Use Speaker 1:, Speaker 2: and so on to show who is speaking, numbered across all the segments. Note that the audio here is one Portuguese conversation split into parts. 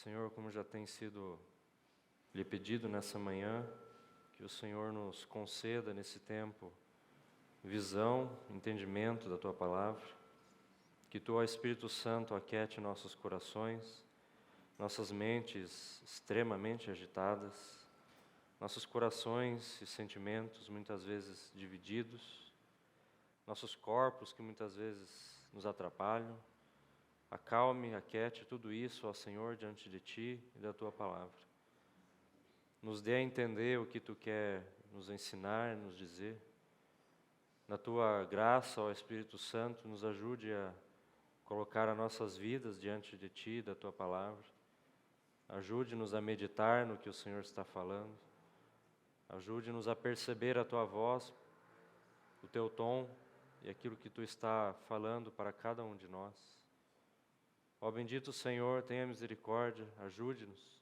Speaker 1: Senhor, como já tem sido lhe pedido nessa manhã, que o Senhor nos conceda nesse tempo visão, entendimento da Tua Palavra, que Tu, ó Espírito Santo, aquiete nossos corações, nossas mentes extremamente agitadas, nossos corações e sentimentos muitas vezes divididos, nossos corpos que muitas vezes nos atrapalham. Acalme, aquiete tudo isso, ó Senhor, diante de Ti e da Tua Palavra. Nos dê a entender o que Tu quer nos ensinar, nos dizer. Na Tua graça, ó Espírito Santo, nos ajude a colocar as nossas vidas diante de Ti e da Tua Palavra. Ajude-nos a meditar no que o Senhor está falando. Ajude-nos a perceber a Tua voz, o Teu tom e aquilo que Tu está falando para cada um de nós. Ó bendito Senhor, tenha misericórdia, ajude-nos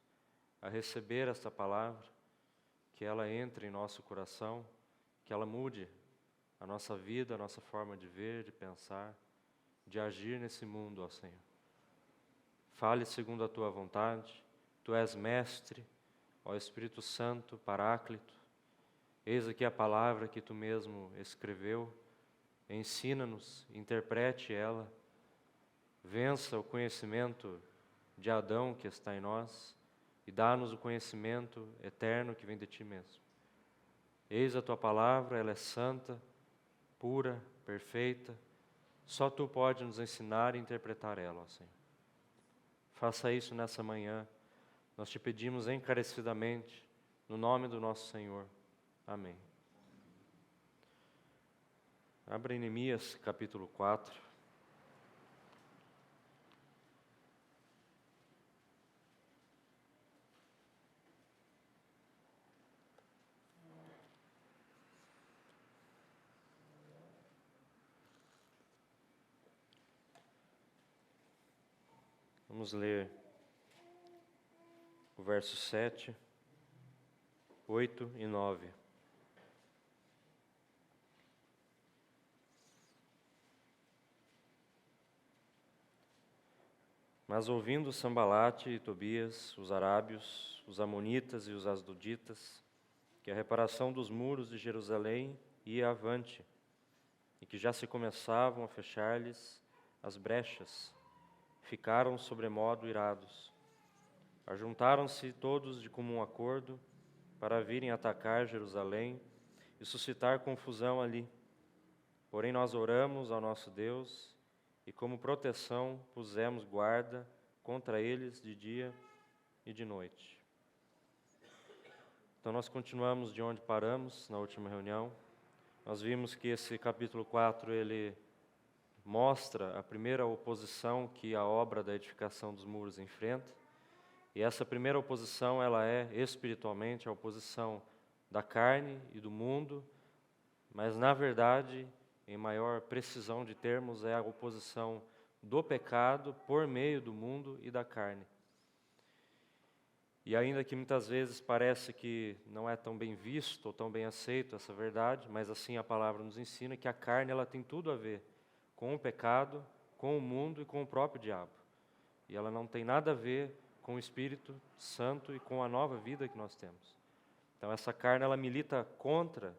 Speaker 1: a receber esta palavra, que ela entre em nosso coração, que ela mude a nossa vida, a nossa forma de ver, de pensar, de agir nesse mundo, ó Senhor. Fale segundo a Tua vontade, Tu és mestre, ó Espírito Santo, Paráclito. Eis aqui a palavra que Tu mesmo escreveu, ensina-nos, interprete ela, vença o conhecimento de Adão que está em nós e dá-nos o conhecimento eterno que vem de Ti mesmo. Eis a Tua palavra, ela é santa, pura, perfeita. Só Tu pode nos ensinar e interpretar ela, ó Senhor. Faça isso nessa manhã. Nós Te pedimos encarecidamente, no nome do nosso Senhor. Amém. Abra em Neemias, capítulo 4. Vamos ler o verso 7, 8 e 9. Mas ouvindo Sambalate e Tobias, os arábios, os amonitas e os asdoditas, que a reparação dos muros de Jerusalém ia avante, e que já se começavam a fechar-lhes as brechas, ficaram sobremodo irados. Ajuntaram-se todos de comum acordo para virem atacar Jerusalém e suscitar confusão ali. Porém nós oramos ao nosso Deus e como proteção pusemos guarda contra eles de dia e de noite. Então nós continuamos de onde paramos na última reunião. Nós vimos que esse capítulo 4, ele mostra a primeira oposição que a obra da edificação dos muros enfrenta. E essa primeira oposição, ela é espiritualmente a oposição da carne e do mundo, mas na verdade, em maior precisão de termos, é a oposição do pecado por meio do mundo e da carne. E ainda que muitas vezes parece que não é tão bem visto ou tão bem aceito essa verdade, mas assim a palavra nos ensina que a carne ela tem tudo a ver com o pecado, com o mundo e com o próprio diabo. E ela não tem nada a ver com o Espírito Santo e com a nova vida que nós temos. Então essa carne ela milita contra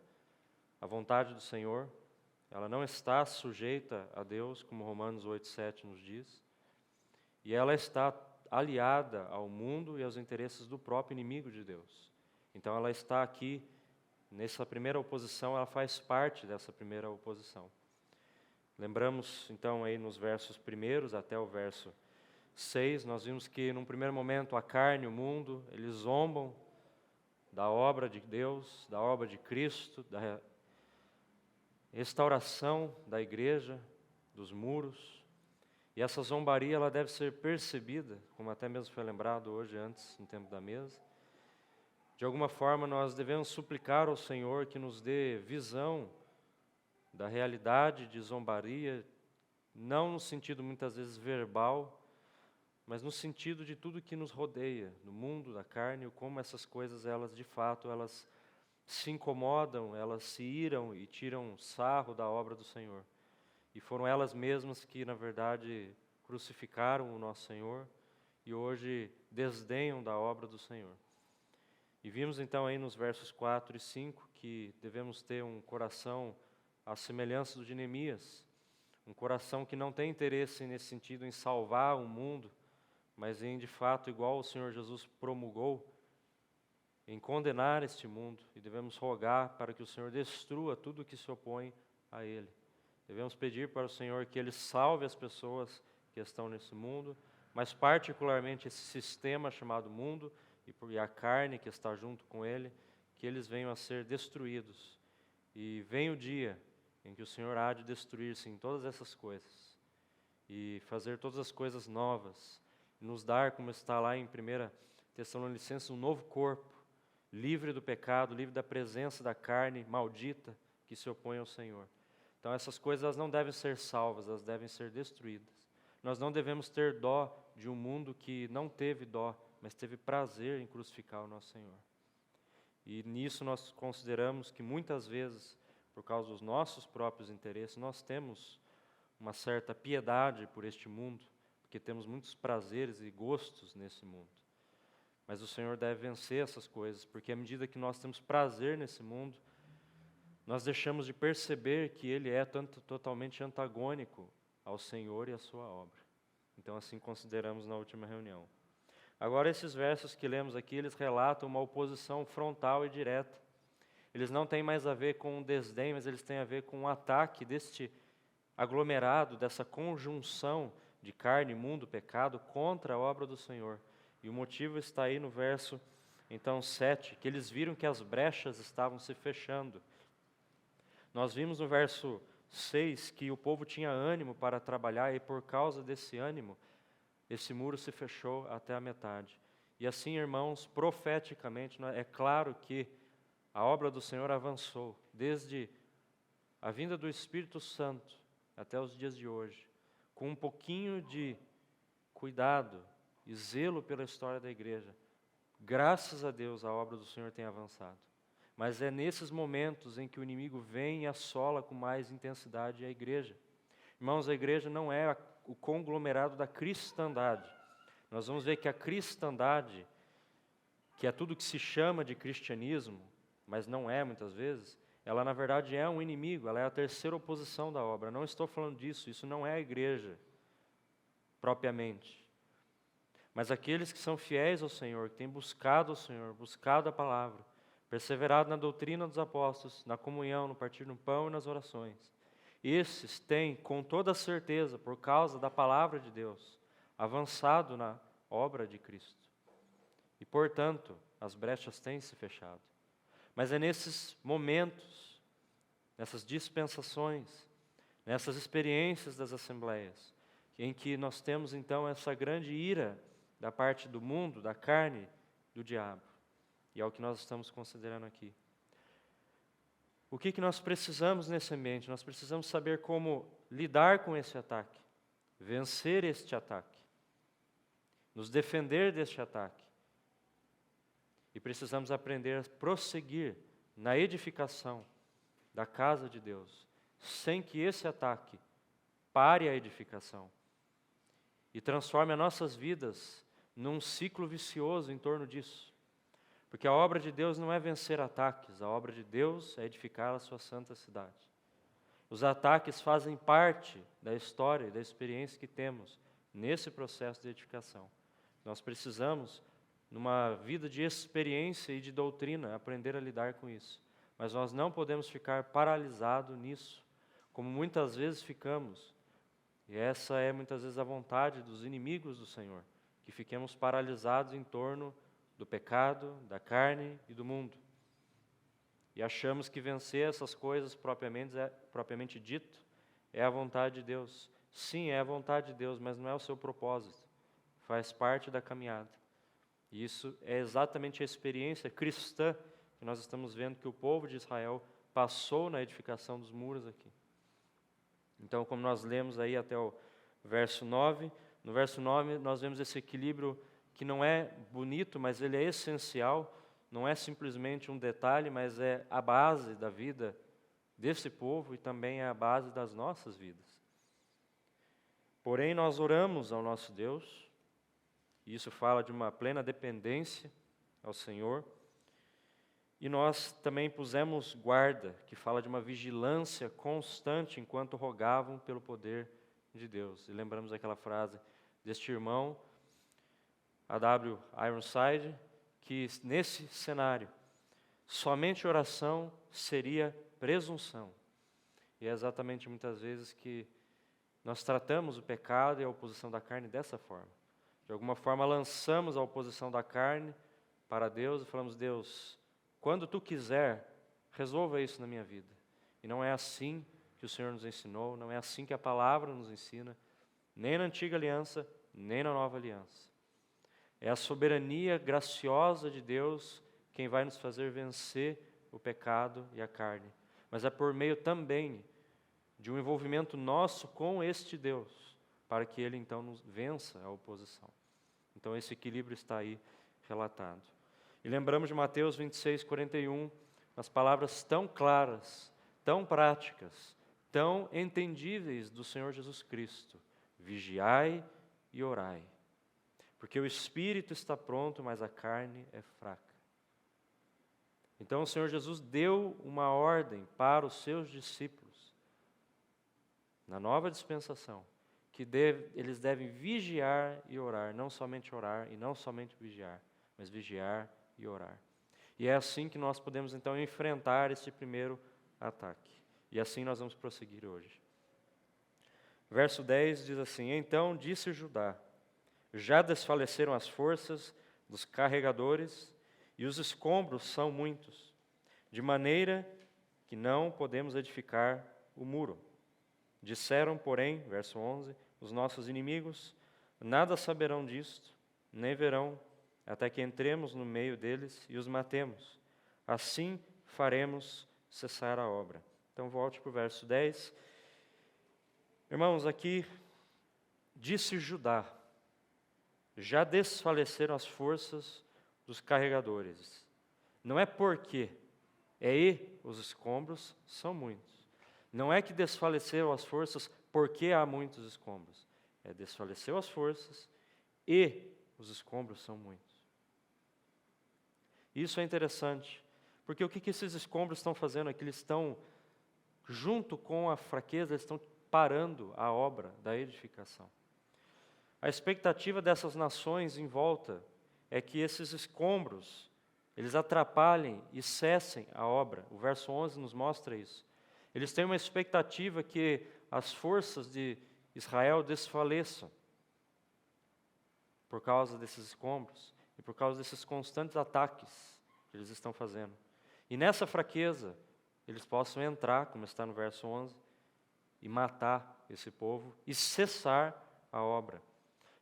Speaker 1: a vontade do Senhor, ela não está sujeita a Deus, como Romanos 8:7 nos diz, e ela está aliada ao mundo e aos interesses do próprio inimigo de Deus. Então ela está aqui, nessa primeira oposição, ela faz parte dessa primeira oposição. Lembramos então aí nos versos primeiros até o verso 6, nós vimos que num primeiro momento a carne e o mundo, eles zombam da obra de Deus, da obra de Cristo, da restauração da igreja, dos muros. E essa zombaria ela deve ser percebida, como até mesmo foi lembrado hoje antes, no tempo da mesa. De alguma forma nós devemos suplicar ao Senhor que nos dê visão da realidade de zombaria, não no sentido muitas vezes verbal, mas no sentido de tudo que nos rodeia, no mundo da carne, e como essas coisas, elas de fato, elas se incomodam, elas se iram e tiram sarro da obra do Senhor. E foram elas mesmas que, na verdade, crucificaram o nosso Senhor e hoje desdenham da obra do Senhor. E vimos então aí nos versos 4 e 5 que devemos ter um coração à semelhança do de Neemias, um coração que não tem interesse nesse sentido em salvar o mundo, mas em de fato, igual o Senhor Jesus promulgou, em condenar este mundo, e devemos rogar para que o Senhor destrua tudo que se opõe a Ele. Devemos pedir para o Senhor que Ele salve as pessoas que estão nesse mundo, mas particularmente esse sistema chamado mundo e a carne que está junto com ele, que eles venham a ser destruídos. E vem o dia em que o Senhor há de destruir, sim, todas essas coisas e fazer todas as coisas novas, nos dar, como está lá em 1 Tessalonicenses, um novo corpo, livre do pecado, livre da presença da carne maldita que se opõe ao Senhor. Então essas coisas elas não devem ser salvas, elas devem ser destruídas. Nós não devemos ter dó de um mundo que não teve dó, mas teve prazer em crucificar o nosso Senhor. E nisso nós consideramos que muitas vezes, por causa dos nossos próprios interesses, nós temos uma certa piedade por este mundo, porque temos muitos prazeres e gostos nesse mundo. Mas o Senhor deve vencer essas coisas, porque à medida que nós temos prazer nesse mundo, nós deixamos de perceber que Ele é totalmente antagônico ao Senhor e à sua obra. Então assim consideramos na última reunião. Agora esses versos que lemos aqui, eles relatam uma oposição frontal e direta. Eles não têm mais a ver com um desdém, mas eles têm a ver com um ataque deste aglomerado, dessa conjunção de carne, mundo, pecado, contra a obra do Senhor. E o motivo está aí no verso, então, 7, que eles viram que as brechas estavam se fechando. Nós vimos no verso 6 que o povo tinha ânimo para trabalhar e por causa desse ânimo, esse muro se fechou até a metade. E assim, irmãos, profeticamente, é claro que a obra do Senhor avançou, desde a vinda do Espírito Santo até os dias de hoje, com um pouquinho de cuidado e zelo pela história da igreja. Graças a Deus a obra do Senhor tem avançado. Mas é nesses momentos em que o inimigo vem e assola com mais intensidade a igreja. Irmãos, a igreja não é o conglomerado da cristandade. Nós vamos ver que a cristandade, que é tudo que se chama de cristianismo, mas não é muitas vezes, ela na verdade é um inimigo, ela é a terceira oposição da obra. Não estou falando disso, isso não é a igreja propriamente. Mas aqueles que são fiéis ao Senhor, que têm buscado o Senhor, buscado a palavra, perseverado na doutrina dos apóstolos, na comunhão, no partir do pão e nas orações, esses têm, com toda certeza, por causa da palavra de Deus, avançado na obra de Cristo. E, portanto, as brechas têm se fechado. Mas é nesses momentos, nessas dispensações, nessas experiências das assembleias, em que nós temos então essa grande ira da parte do mundo, da carne, do diabo. E é o que nós estamos considerando aqui. O que nós precisamos nesse ambiente? Nós precisamos saber como lidar com esse ataque, vencer este ataque, nos defender deste ataque. E precisamos aprender a prosseguir na edificação da casa de Deus, sem que esse ataque pare a edificação e transforme as nossas vidas num ciclo vicioso em torno disso. Porque a obra de Deus não é vencer ataques, a obra de Deus é edificar a sua santa cidade. Os ataques fazem parte da história e da experiência que temos nesse processo de edificação. Nós precisamos, numa vida de experiência e de doutrina, aprender a lidar com isso. Mas nós não podemos ficar paralisados nisso, como muitas vezes ficamos. E essa é muitas vezes a vontade dos inimigos do Senhor, que fiquemos paralisados em torno do pecado, da carne e do mundo. E achamos que vencer essas coisas propriamente dito é a vontade de Deus. Sim, é a vontade de Deus, mas não é o seu propósito. Faz parte da caminhada. E isso é exatamente a experiência cristã que nós estamos vendo que o povo de Israel passou na edificação dos muros aqui. Então, como nós lemos aí até o verso 9, no verso 9 nós vemos esse equilíbrio que não é bonito, mas ele é essencial, não é simplesmente um detalhe, mas é a base da vida desse povo e também é a base das nossas vidas. Porém, nós oramos ao nosso Deus, E isso fala de uma plena dependência ao Senhor. E nós também pusemos guarda, que fala de uma vigilância constante enquanto rogavam pelo poder de Deus. E lembramos aquela frase deste irmão, A.W. Ironside, que nesse cenário, somente oração seria presunção. E é exatamente muitas vezes que nós tratamos o pecado e a oposição da carne dessa forma. De alguma forma lançamos a oposição da carne para Deus e falamos, Deus, quando Tu quiser, resolva isso na minha vida. E não é assim que o Senhor nos ensinou, não é assim que a palavra nos ensina, nem na antiga aliança, nem na nova aliança. É a soberania graciosa de Deus quem vai nos fazer vencer o pecado e a carne. Mas é por meio também de um envolvimento nosso com este Deus, para que Ele então nos vença a oposição. Então esse equilíbrio está aí relatado. E lembramos de Mateus 26:41, as palavras tão claras, tão práticas, tão entendíveis do Senhor Jesus Cristo. Vigiai e orai, porque o espírito está pronto, mas a carne é fraca. Então o Senhor Jesus deu uma ordem para os seus discípulos, na nova dispensação, que eles devem vigiar e orar, não somente orar e não somente vigiar, mas vigiar e orar. E é assim que nós podemos então enfrentar esse primeiro ataque. E assim nós vamos prosseguir hoje. Verso 10 diz assim, então disse Judá, já desfaleceram as forças dos carregadores e os escombros são muitos, de maneira que não podemos edificar o muro. Disseram, porém, verso 11, os nossos inimigos, nada saberão disto, nem verão, até que entremos no meio deles e os matemos. Assim faremos cessar a obra. Então volte para o verso 10. Irmãos, aqui disse Judá, já desfaleceram as forças dos carregadores. Não é porque, os escombros são muitos. Não é que desfaleceram as forças porque há muitos escombros. Desfaleceu as forças e os escombros são muitos. Isso é interessante, porque o que esses escombros estão fazendo aqui? Eles estão, junto com a fraqueza, eles estão parando a obra da edificação. A expectativa dessas nações em volta é que esses escombros, eles atrapalhem e cessem a obra. O verso 11 nos mostra isso. Eles têm uma expectativa que as forças de Israel desfaleçam por causa desses escombros e por causa desses constantes ataques que eles estão fazendo. E nessa fraqueza, eles possam entrar, como está no verso 11, e matar esse povo e cessar a obra.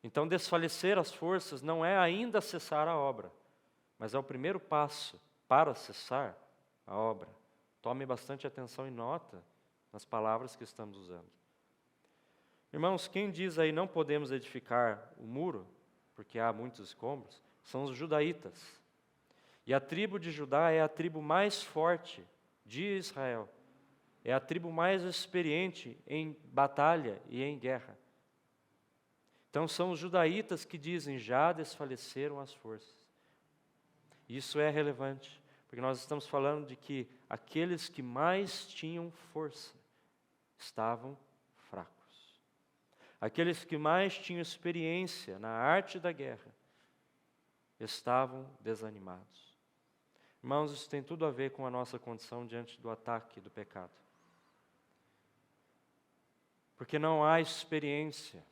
Speaker 1: Então, desfalecer as forças não é ainda cessar a obra, mas é o primeiro passo para cessar a obra. Tome bastante atenção e nota nas palavras que estamos usando. Irmãos, quem diz aí não podemos edificar o muro, porque há muitos escombros, são os judaítas. E a tribo de Judá é a tribo mais forte de Israel. É a tribo mais experiente em batalha e em guerra. Então são os judaítas que dizem, já desfaleceram as forças. Isso é relevante, porque nós estamos falando de que aqueles que mais tinham força estavam fracos. Aqueles que mais tinham experiência na arte da guerra estavam desanimados. Irmãos, isso tem tudo a ver com a nossa condição diante do ataque do pecado. Porque não há experiência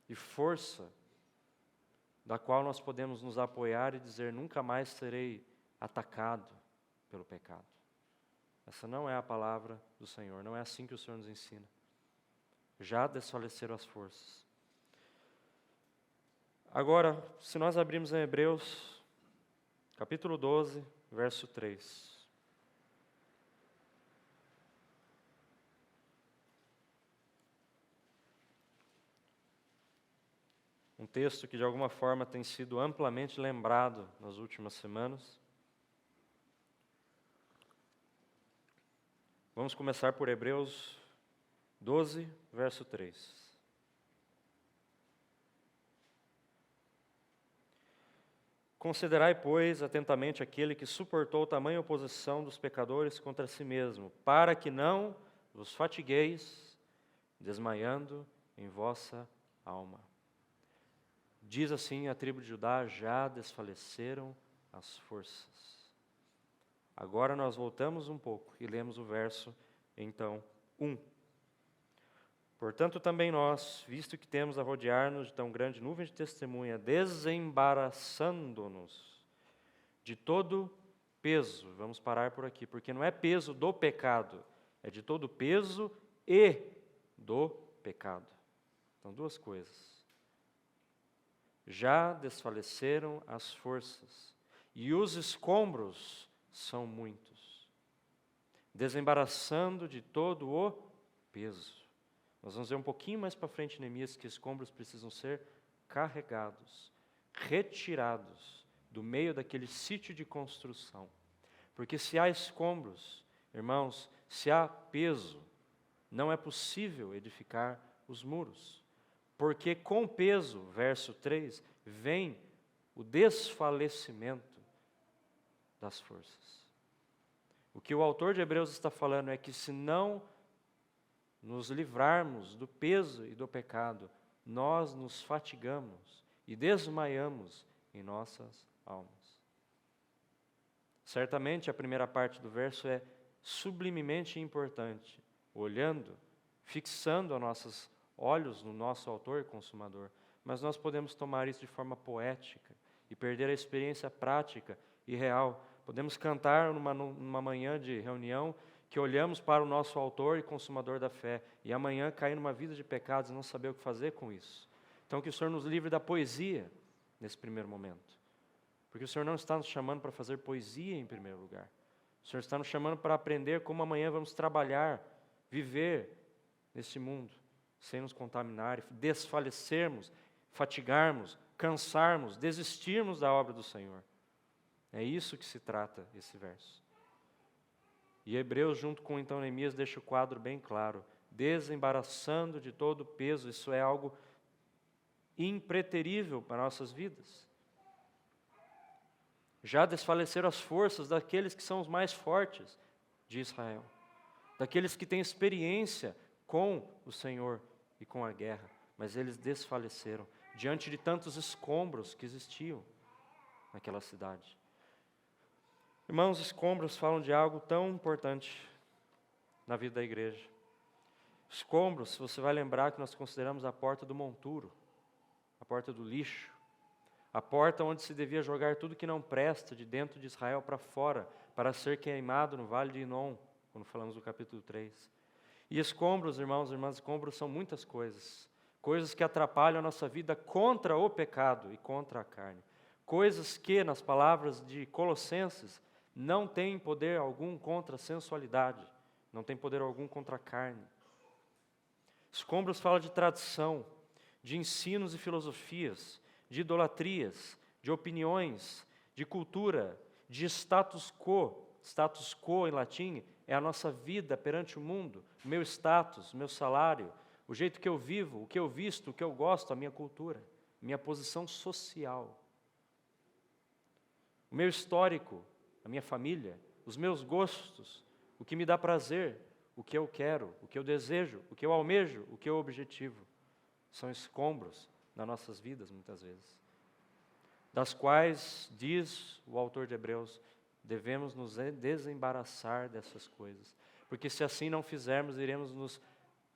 Speaker 1: e força da qual nós podemos nos apoiar e dizer, nunca mais serei atacado pelo pecado. Essa não é a palavra do Senhor, não é assim que o Senhor nos ensina. Já desfaleceram as forças. Agora, se nós abrirmos em Hebreus, capítulo 12, verso 3. Um texto que de alguma forma tem sido amplamente lembrado nas últimas semanas. Vamos começar por Hebreus 12, verso 3. Considerai, pois, atentamente aquele que suportou tamanha oposição dos pecadores contra si mesmo, para que não vos fatigueis, desmaiando em vossa alma. Diz assim a tribo de Judá: já desfaleceram as forças. Agora nós voltamos um pouco e lemos o verso, então, 1. Portanto, também nós, visto que temos a rodear-nos de tão grande nuvem de testemunha, desembaraçando-nos de todo peso. Vamos parar por aqui, porque não é peso do pecado, é de todo peso e do pecado. Então, duas coisas. Já desfaleceram as forças, e os escombros são muitos, desembaraçando de todo o peso. Nós vamos ver um pouquinho mais para frente em Neemias que escombros precisam ser carregados, retirados do meio daquele sítio de construção. Porque se há escombros, irmãos, se há peso, não é possível edificar os muros. Porque com peso, verso 3, vem o desfalecimento das forças. O que o autor de Hebreus está falando é que se não nos livrarmos do peso e do pecado, nós nos fatigamos e desmaiamos em nossas almas. Certamente a primeira parte do verso é sublimemente importante, olhando, fixando os nossos olhos no nosso autor e consumador, mas nós podemos tomar isso de forma poética e perder a experiência prática e real. Podemos cantar numa manhã de reunião que olhamos para o nosso autor e consumador da fé, e amanhã cair numa vida de pecados e não saber o que fazer com isso. Então que o Senhor nos livre da poesia nesse primeiro momento, porque o Senhor não está nos chamando para fazer poesia em primeiro lugar. O Senhor está nos chamando para aprender como amanhã vamos trabalhar, viver nesse mundo, sem nos contaminar, desfalecermos, fatigarmos, cansarmos, desistirmos da obra do Senhor. É isso que se trata esse verso. E Hebreus, junto com então Neemias, deixa o quadro bem claro. Desembaraçando de todo o peso, isso é algo impreterível para nossas vidas. Já desfaleceram as forças daqueles que são os mais fortes de Israel, daqueles que têm experiência com o Senhor e com a guerra, mas eles desfaleceram diante de tantos escombros que existiam naquela cidade. Irmãos, escombros falam de algo tão importante na vida da igreja. Escombros, você vai lembrar que nós consideramos a porta do monturo, a porta do lixo, a porta onde se devia jogar tudo que não presta de dentro de Israel para fora, para ser queimado no vale de Inom, quando falamos do capítulo 3. E escombros, irmãos e irmãs, escombros são muitas coisas. Coisas que atrapalham a nossa vida contra o pecado e contra a carne. Coisas que, nas palavras de Colossenses, não têm poder algum contra a sensualidade, não tem poder algum contra a carne. Escombros fala de tradição, de ensinos e filosofias, de idolatrias, de opiniões, de cultura, de status quo. Status quo em latim é a nossa vida perante o mundo, o meu status, o meu salário, o jeito que eu vivo, o que eu visto, o que eu gosto, a minha cultura, minha posição social. O meu histórico, a minha família, os meus gostos, o que me dá prazer, o que eu quero, o que eu desejo, o que eu almejo, o que eu objetivo. São escombros nas nossas vidas, muitas vezes, das quais, diz o autor de Hebreus, devemos nos desembaraçar dessas coisas, porque se assim não fizermos, iremos nos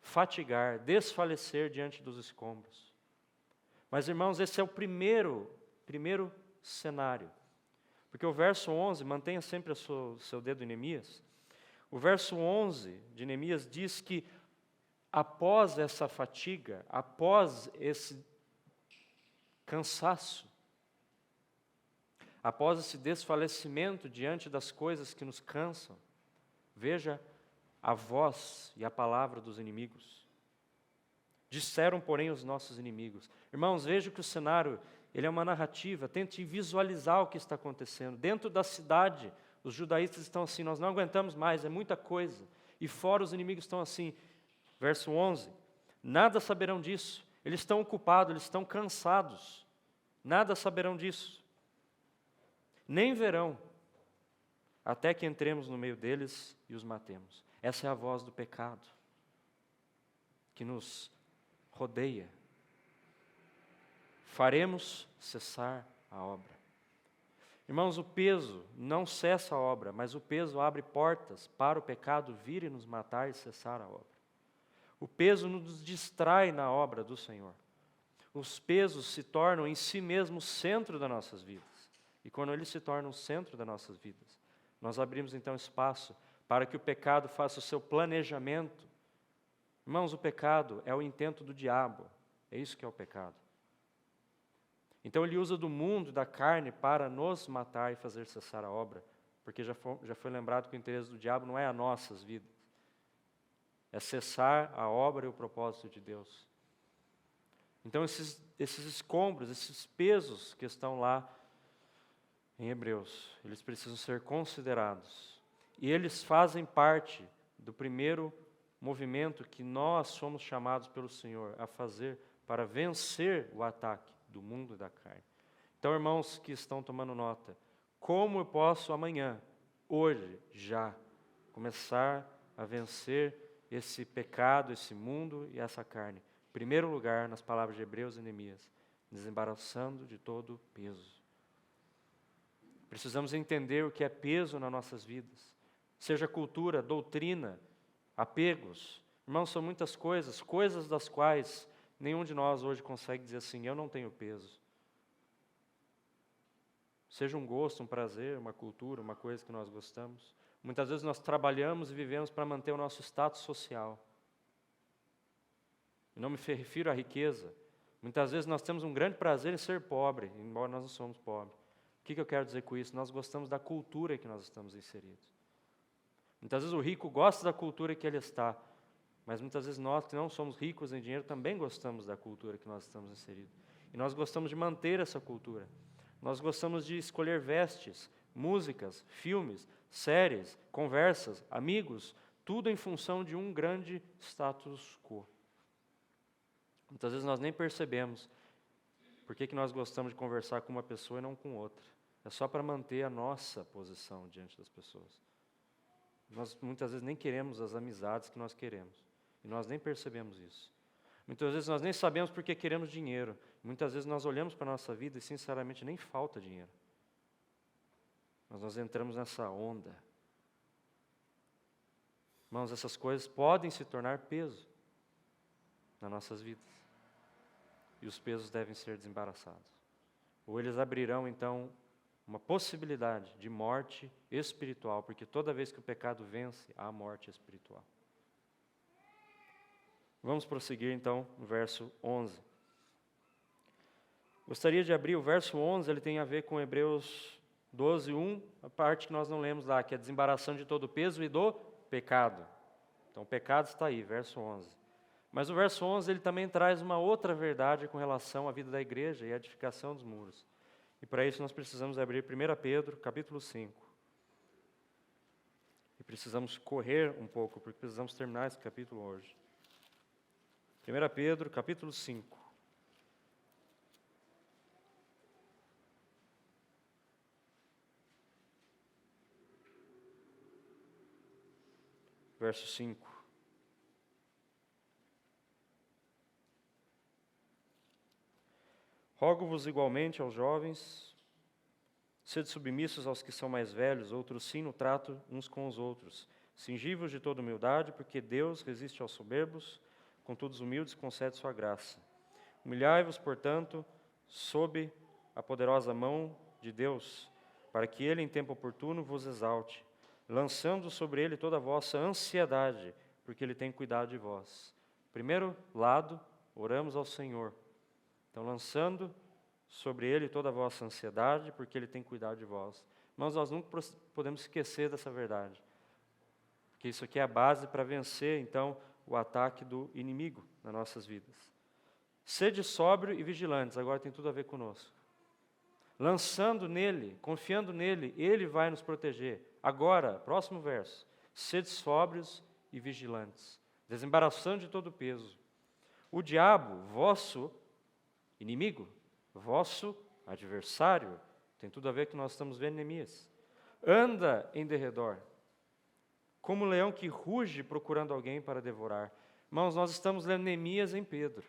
Speaker 1: fatigar, desfalecer diante dos escombros. Mas, irmãos, esse é o primeiro cenário. Porque o verso 11, mantenha sempre o seu dedo em Neemias, o verso 11 de Neemias diz que após essa fatiga, após esse cansaço, após esse desfalecimento diante das coisas que nos cansam, veja a voz e a palavra dos inimigos. Disseram, porém, os nossos inimigos. Irmãos, veja que o cenário, ele é uma narrativa, tente visualizar o que está acontecendo. Dentro da cidade, os judaístas estão assim, nós não aguentamos mais, é muita coisa. E fora os inimigos estão assim. Verso 11, nada saberão disso. Eles estão ocupados, eles estão cansados. Nada saberão disso. nem verão, até que entremos no meio deles e os matemos. Essa é a voz do pecado que nos rodeia. Faremos cessar a obra. Irmãos, o peso não cessa a obra, mas o peso abre portas para o pecado vir e nos matar e cessar a obra. O peso nos distrai na obra do Senhor. Os pesos se tornam em si mesmos o centro das nossas vidas. E quando eles se tornam o centro das nossas vidas, nós abrimos então espaço para que o pecado faça o seu planejamento. Irmãos, o pecado é o intento do diabo. É isso que é o pecado. Então ele usa do mundo, da carne, para nos matar e fazer cessar a obra. Porque já foi lembrado que o interesse do diabo não é as nossas vidas. É cessar a obra e o propósito de Deus. Então esses escombros, esses pesos que estão lá em Hebreus, eles precisam ser considerados. E eles fazem parte do primeiro movimento que nós somos chamados pelo Senhor a fazer para vencer o ataque do mundo e da carne. Então, irmãos que estão tomando nota, como eu posso amanhã, hoje, já, começar a vencer esse pecado, esse mundo e essa carne? Em primeiro lugar, nas palavras de Hebreus e Neemias, desembaraçando de todo peso. Precisamos entender o que é peso nas nossas vidas, seja cultura, doutrina, apegos. Irmãos, são muitas coisas das quais nenhum de nós hoje consegue dizer assim, eu não tenho peso. Seja um gosto, um prazer, uma cultura, uma coisa que nós gostamos. Muitas vezes nós trabalhamos e vivemos para manter o nosso status social. E não me refiro à riqueza. Muitas vezes nós temos um grande prazer em ser pobre, embora nós não somos pobres. O que eu quero dizer com isso? Nós gostamos da cultura em que nós estamos inseridos. Muitas vezes o rico gosta da cultura em que ele está, mas muitas vezes nós que não somos ricos em dinheiro também gostamos da cultura que nós estamos inseridos. E nós gostamos de manter essa cultura. Nós gostamos de escolher vestes, músicas, filmes, séries, conversas, amigos, tudo em função de um grande status quo. Muitas vezes nós nem percebemos por que nós gostamos de conversar com uma pessoa e não com outra. É só para manter a nossa posição diante das pessoas. Nós muitas vezes nem queremos as amizades que nós queremos. E nós nem percebemos isso. Muitas vezes nós nem sabemos porque queremos dinheiro. Muitas vezes nós olhamos para a nossa vida e sinceramente nem falta dinheiro. Mas nós entramos nessa onda. Irmãos, essas coisas podem se tornar peso nas nossas vidas. E os pesos devem ser desembaraçados. Ou eles abrirão então uma possibilidade de morte espiritual, porque toda vez que o pecado vence, há morte espiritual. Vamos prosseguir então no verso 11. Gostaria de abrir o verso 11, ele tem a ver com Hebreus 12, 1, a parte que nós não lemos lá, que é a desembaração de todo o peso e do pecado. Então o pecado está aí, verso 11. Mas o verso 11 ele também traz uma outra verdade com relação à vida da igreja e à edificação dos muros. E para isso nós precisamos abrir 1 Pedro, capítulo 5. E precisamos correr um pouco, porque precisamos terminar esse capítulo hoje. 1 Pedro, capítulo 5. Verso 5. Rogo-vos igualmente aos jovens, sede submissos aos que são mais velhos, outros sim no trato uns com os outros. Cingi-vos de toda humildade, porque Deus resiste aos soberbos, contudo os humildes concede sua graça. Humilhai-vos, portanto, sob a poderosa mão de Deus, para que Ele em tempo oportuno vos exalte, lançando sobre Ele toda a vossa ansiedade, porque Ele tem cuidado de vós. Primeiro lado, oramos ao Senhor. Então, lançando sobre Ele toda a vossa ansiedade, porque Ele tem cuidado de vós. Mas nós nunca podemos esquecer dessa verdade. Porque isso aqui é a base para vencer, então, o ataque do inimigo nas nossas vidas. Sede sóbrio e vigilantes, agora tem tudo a ver conosco. Lançando nele, confiando nele, Ele vai nos proteger. Agora, próximo verso. Sede sóbrios e vigilantes, desembaraçando de todo o peso. O diabo, vosso inimigo, vosso adversário, Tem tudo a ver com o que nós estamos vendo em Neemias. Anda em derredor, como um leão que ruge procurando alguém para devorar. Irmãos, nós estamos lendo Neemias em Pedro.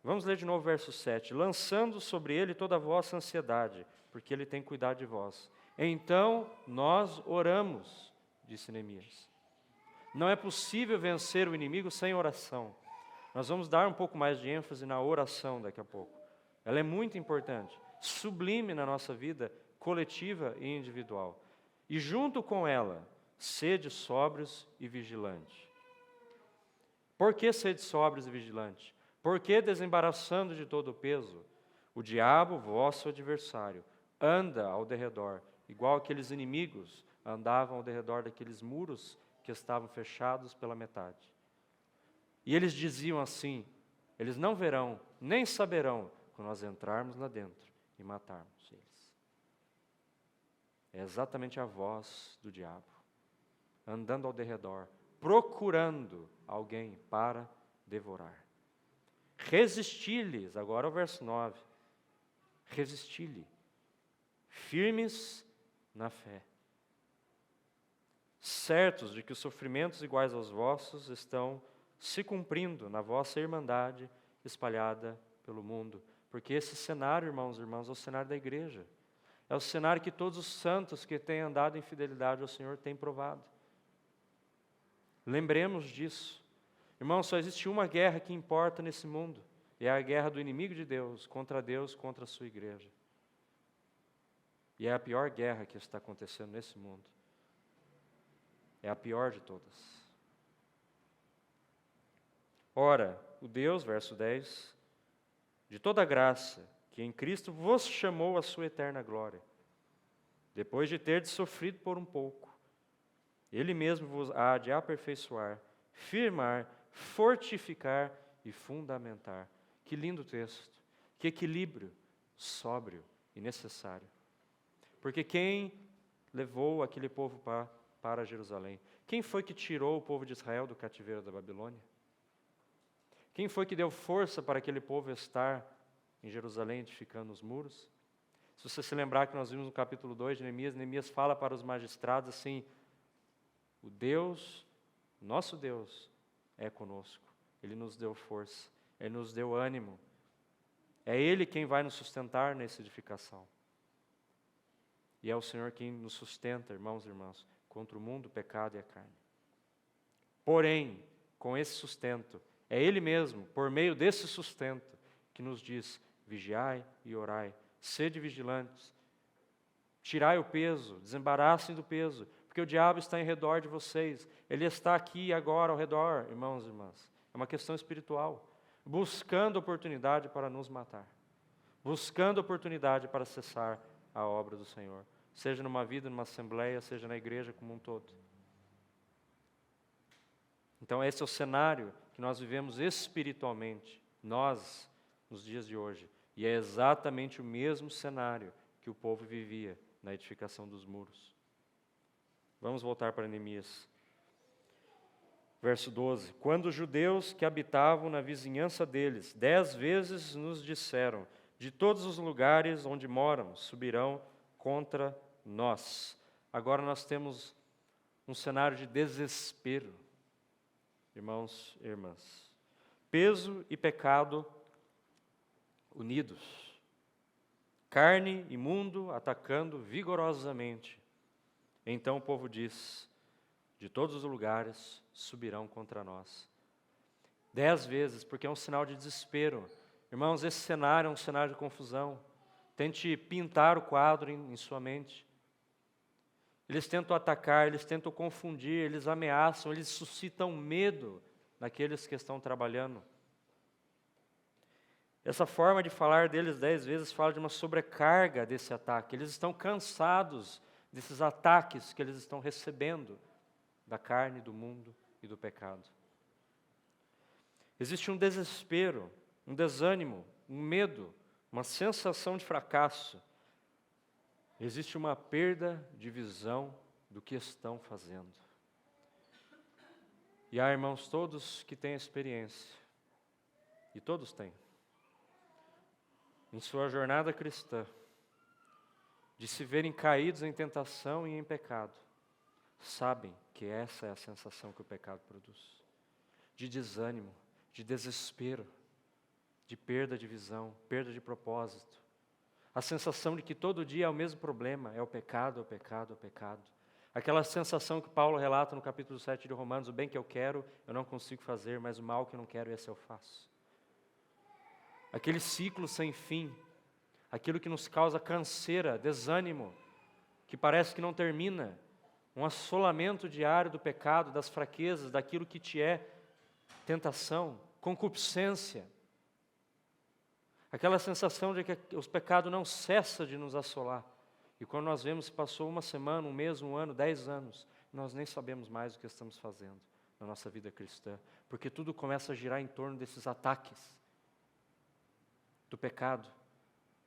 Speaker 1: Vamos ler de novo o verso 7. Lançando sobre ele toda a vossa ansiedade, porque ele tem cuidado de vós. Então nós oramos, disse Neemias. Não é possível vencer o inimigo sem oração. Nós vamos dar um pouco mais de ênfase na oração daqui a pouco. Ela é muito importante, sublime na nossa vida coletiva e individual. E junto com ela, sede sóbrios e vigilantes. Por que sede sóbrios e vigilantes? Porque desembaraçando de todo o peso, o diabo, vosso adversário, anda ao derredor, igual aqueles inimigos andavam ao derredor daqueles muros que estavam fechados pela metade. E eles diziam assim: eles não verão, nem saberão, quando nós entrarmos lá dentro e matarmos eles. É exatamente a voz do diabo, andando ao derredor, procurando alguém para devorar. Resisti-lhes, agora o verso 9, resisti-lhe, firmes na fé, certos de que os sofrimentos iguais aos vossos estão se cumprindo na vossa irmandade espalhada pelo mundo. Porque esse cenário, irmãos e irmãs, é o cenário da igreja. É o cenário que todos os santos que têm andado em fidelidade ao Senhor têm provado. Lembremos disso. Irmãos, só existe uma guerra que importa nesse mundo. E é a guerra do inimigo de Deus, contra a sua igreja. E é a pior guerra que está acontecendo nesse mundo. É a pior de todas. Ora, o Deus, verso 10, de toda graça, que em Cristo vos chamou à sua eterna glória, depois de terdes sofrido por um pouco, Ele mesmo vos há de aperfeiçoar, firmar, fortificar e fundamentar. Que lindo texto, que equilíbrio sóbrio e necessário. Porque quem levou aquele povo para Jerusalém? Quem foi que tirou o povo de Israel do cativeiro da Babilônia? Quem foi que deu força para aquele povo estar em Jerusalém edificando os muros? Se você se lembrar que nós vimos no capítulo 2 de Neemias, Neemias fala para os magistrados assim: o Deus, nosso Deus, é conosco. Ele nos deu força, Ele nos deu ânimo. É Ele quem vai nos sustentar nessa edificação. E é o Senhor quem nos sustenta, irmãos e irmãs, contra o mundo, o pecado e a carne. Porém, com esse sustento, é Ele mesmo, por meio desse sustento, que nos diz: vigiai e orai, sede vigilantes, tirai o peso, desembaraçem do peso, porque o diabo está em redor de vocês. Ele está aqui e agora ao redor, irmãos e irmãs. É uma questão espiritual, buscando oportunidade para nos matar, buscando oportunidade para cessar a obra do Senhor, seja numa vida, numa assembleia, seja na igreja como um todo. Então esse é o cenário que nós vivemos espiritualmente, nós, nos dias de hoje, e é exatamente o mesmo cenário que o povo vivia na edificação dos muros. Vamos voltar para Neemias. Verso 12. Quando os judeus que habitavam na vizinhança deles 10 vezes nos disseram: de todos os lugares onde moramos subirão contra nós. Agora nós temos um cenário de desespero, irmãos e irmãs. Peso e pecado unidos. Carne e mundo atacando vigorosamente. Então o povo diz: de todos os lugares subirão contra nós. 10 vezes, porque é um sinal de desespero. Irmãos, esse cenário é um cenário de confusão. Tente pintar o quadro em sua mente. Eles tentam atacar, eles tentam confundir, eles ameaçam, eles suscitam medo naqueles que estão trabalhando. Essa forma de falar deles 10 vezes fala de uma sobrecarga desse ataque. Eles estão cansados desses ataques que eles estão recebendo da carne, do mundo e do pecado. Existe um desespero, um desânimo, um medo, uma sensação de fracasso. Existe uma perda de visão do que estão fazendo. E há irmãos todos que têm experiência, e todos têm, em sua jornada cristã, de se verem caídos em tentação e em pecado, sabem que essa é a sensação que o pecado produz. De desânimo, de desespero, de perda de visão, perda de propósito. A sensação de que todo dia é o mesmo problema, é o pecado, é o pecado, é o pecado. Aquela sensação que Paulo relata no capítulo 7 de Romanos, o bem que eu quero, eu não consigo fazer, mas o mal que eu não quero, esse eu faço. Aquele ciclo sem fim, aquilo que nos causa canseira, desânimo, que parece que não termina, um assolamento diário do pecado, das fraquezas, daquilo que te é tentação, concupiscência. Aquela sensação de que o pecado não cessa de nos assolar. E quando nós vemos se passou uma semana, um mês, um ano, 10 anos, nós nem sabemos mais o que estamos fazendo na nossa vida cristã. Porque tudo começa a girar em torno desses ataques do pecado.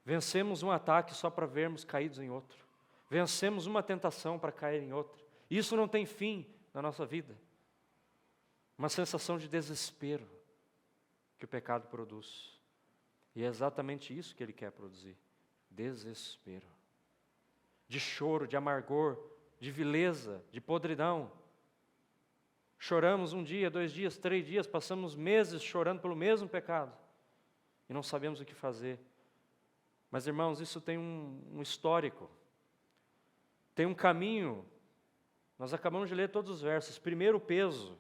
Speaker 1: Vencemos um ataque só para vermos caídos em outro. Vencemos uma tentação para cair em outra. Isso não tem fim na nossa vida. Uma sensação de desespero que o pecado produz. E é exatamente isso que ele quer produzir. Desespero. De choro, de amargor, de vileza, de podridão. Choramos um dia, 2 dias, 3 dias, passamos meses chorando pelo mesmo pecado. E não sabemos o que fazer. Mas, irmãos, isso tem um histórico. Tem um caminho. Nós acabamos de ler todos os versos. Primeiro o peso,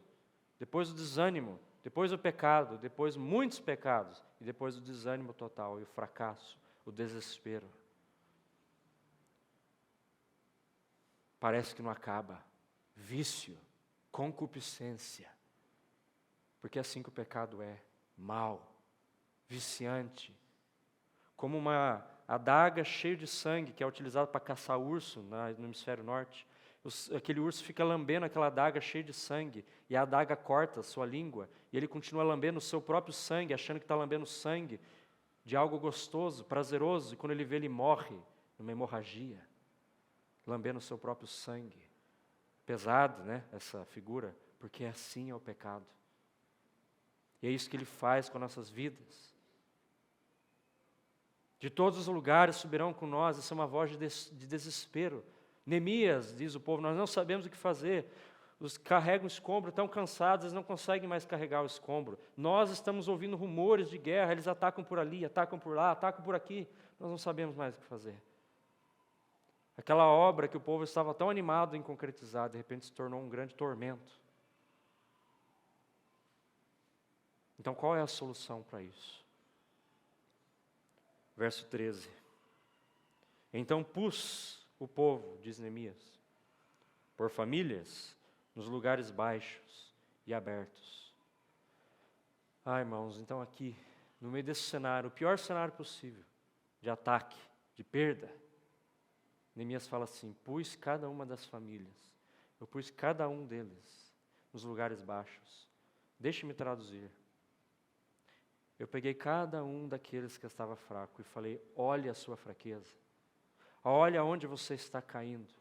Speaker 1: depois o desânimo, depois o pecado, depois muitos pecados, e depois o desânimo total e o fracasso, o desespero. Parece que não acaba. Vício, concupiscência. Porque é assim que o pecado é. Mal, viciante. Como uma adaga cheia de sangue que é utilizada para caçar urso no hemisfério norte. Aquele urso fica lambendo aquela adaga cheia de sangue, e a adaga corta a sua língua, e ele continua lambendo o seu próprio sangue, achando que está lambendo sangue de algo gostoso, prazeroso, e quando ele vê, ele morre numa hemorragia, lambendo o seu próprio sangue. Pesado, né, essa figura, porque assim é o pecado. E é isso que ele faz com nossas vidas. De todos os lugares subirão com nós, essa é uma voz de desespero. Neemias, diz o povo, nós não sabemos o que fazer. Os carregam o escombro, estão cansados, eles não conseguem mais carregar o escombro. Nós estamos ouvindo rumores de guerra, eles atacam por ali, atacam por lá, atacam por aqui. Nós não sabemos mais o que fazer. Aquela obra que o povo estava tão animado em concretizar, de repente se tornou um grande tormento. Então qual é a solução para isso? Verso 13. Então pus o povo, diz Neemias, por famílias, nos lugares baixos e abertos. Irmãos, então aqui, no meio desse cenário, o pior cenário possível, de ataque, de perda, Neemias fala assim, pus cada uma das famílias, eu pus cada um deles nos lugares baixos. Deixe-me traduzir. Eu peguei cada um daqueles que estava fraco e falei, olhe a sua fraqueza. Olha onde você está caindo.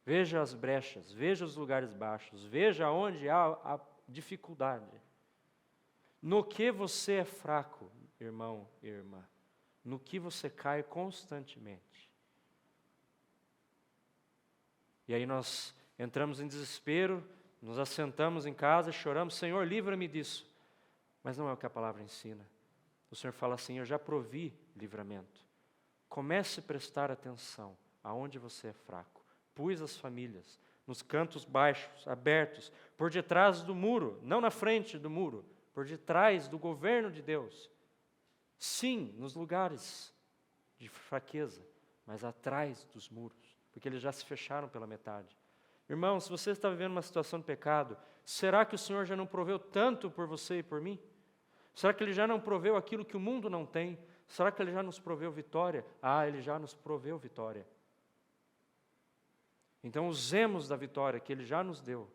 Speaker 1: Veja as brechas, veja os lugares baixos, veja onde há a dificuldade. No que você é fraco, irmão e irmã. No que você cai constantemente. E aí nós entramos em desespero, nos assentamos em casa, choramos, Senhor, livra-me disso. Mas não é o que a palavra ensina. O Senhor fala assim, eu já provi livramento. Comece a prestar atenção aonde você é fraco. Pus as famílias nos cantos baixos, abertos, por detrás do muro, não na frente do muro, por detrás do governo de Deus. Sim, nos lugares de fraqueza, mas atrás dos muros, porque eles já se fecharam pela metade. Irmão, se você está vivendo uma situação de pecado, será que o Senhor já não proveu tanto por você e por mim? Será que Ele já não proveu aquilo que o mundo não tem? Será que Ele já nos proveu vitória? Ele já nos proveu vitória. Então usemos da vitória que Ele já nos deu,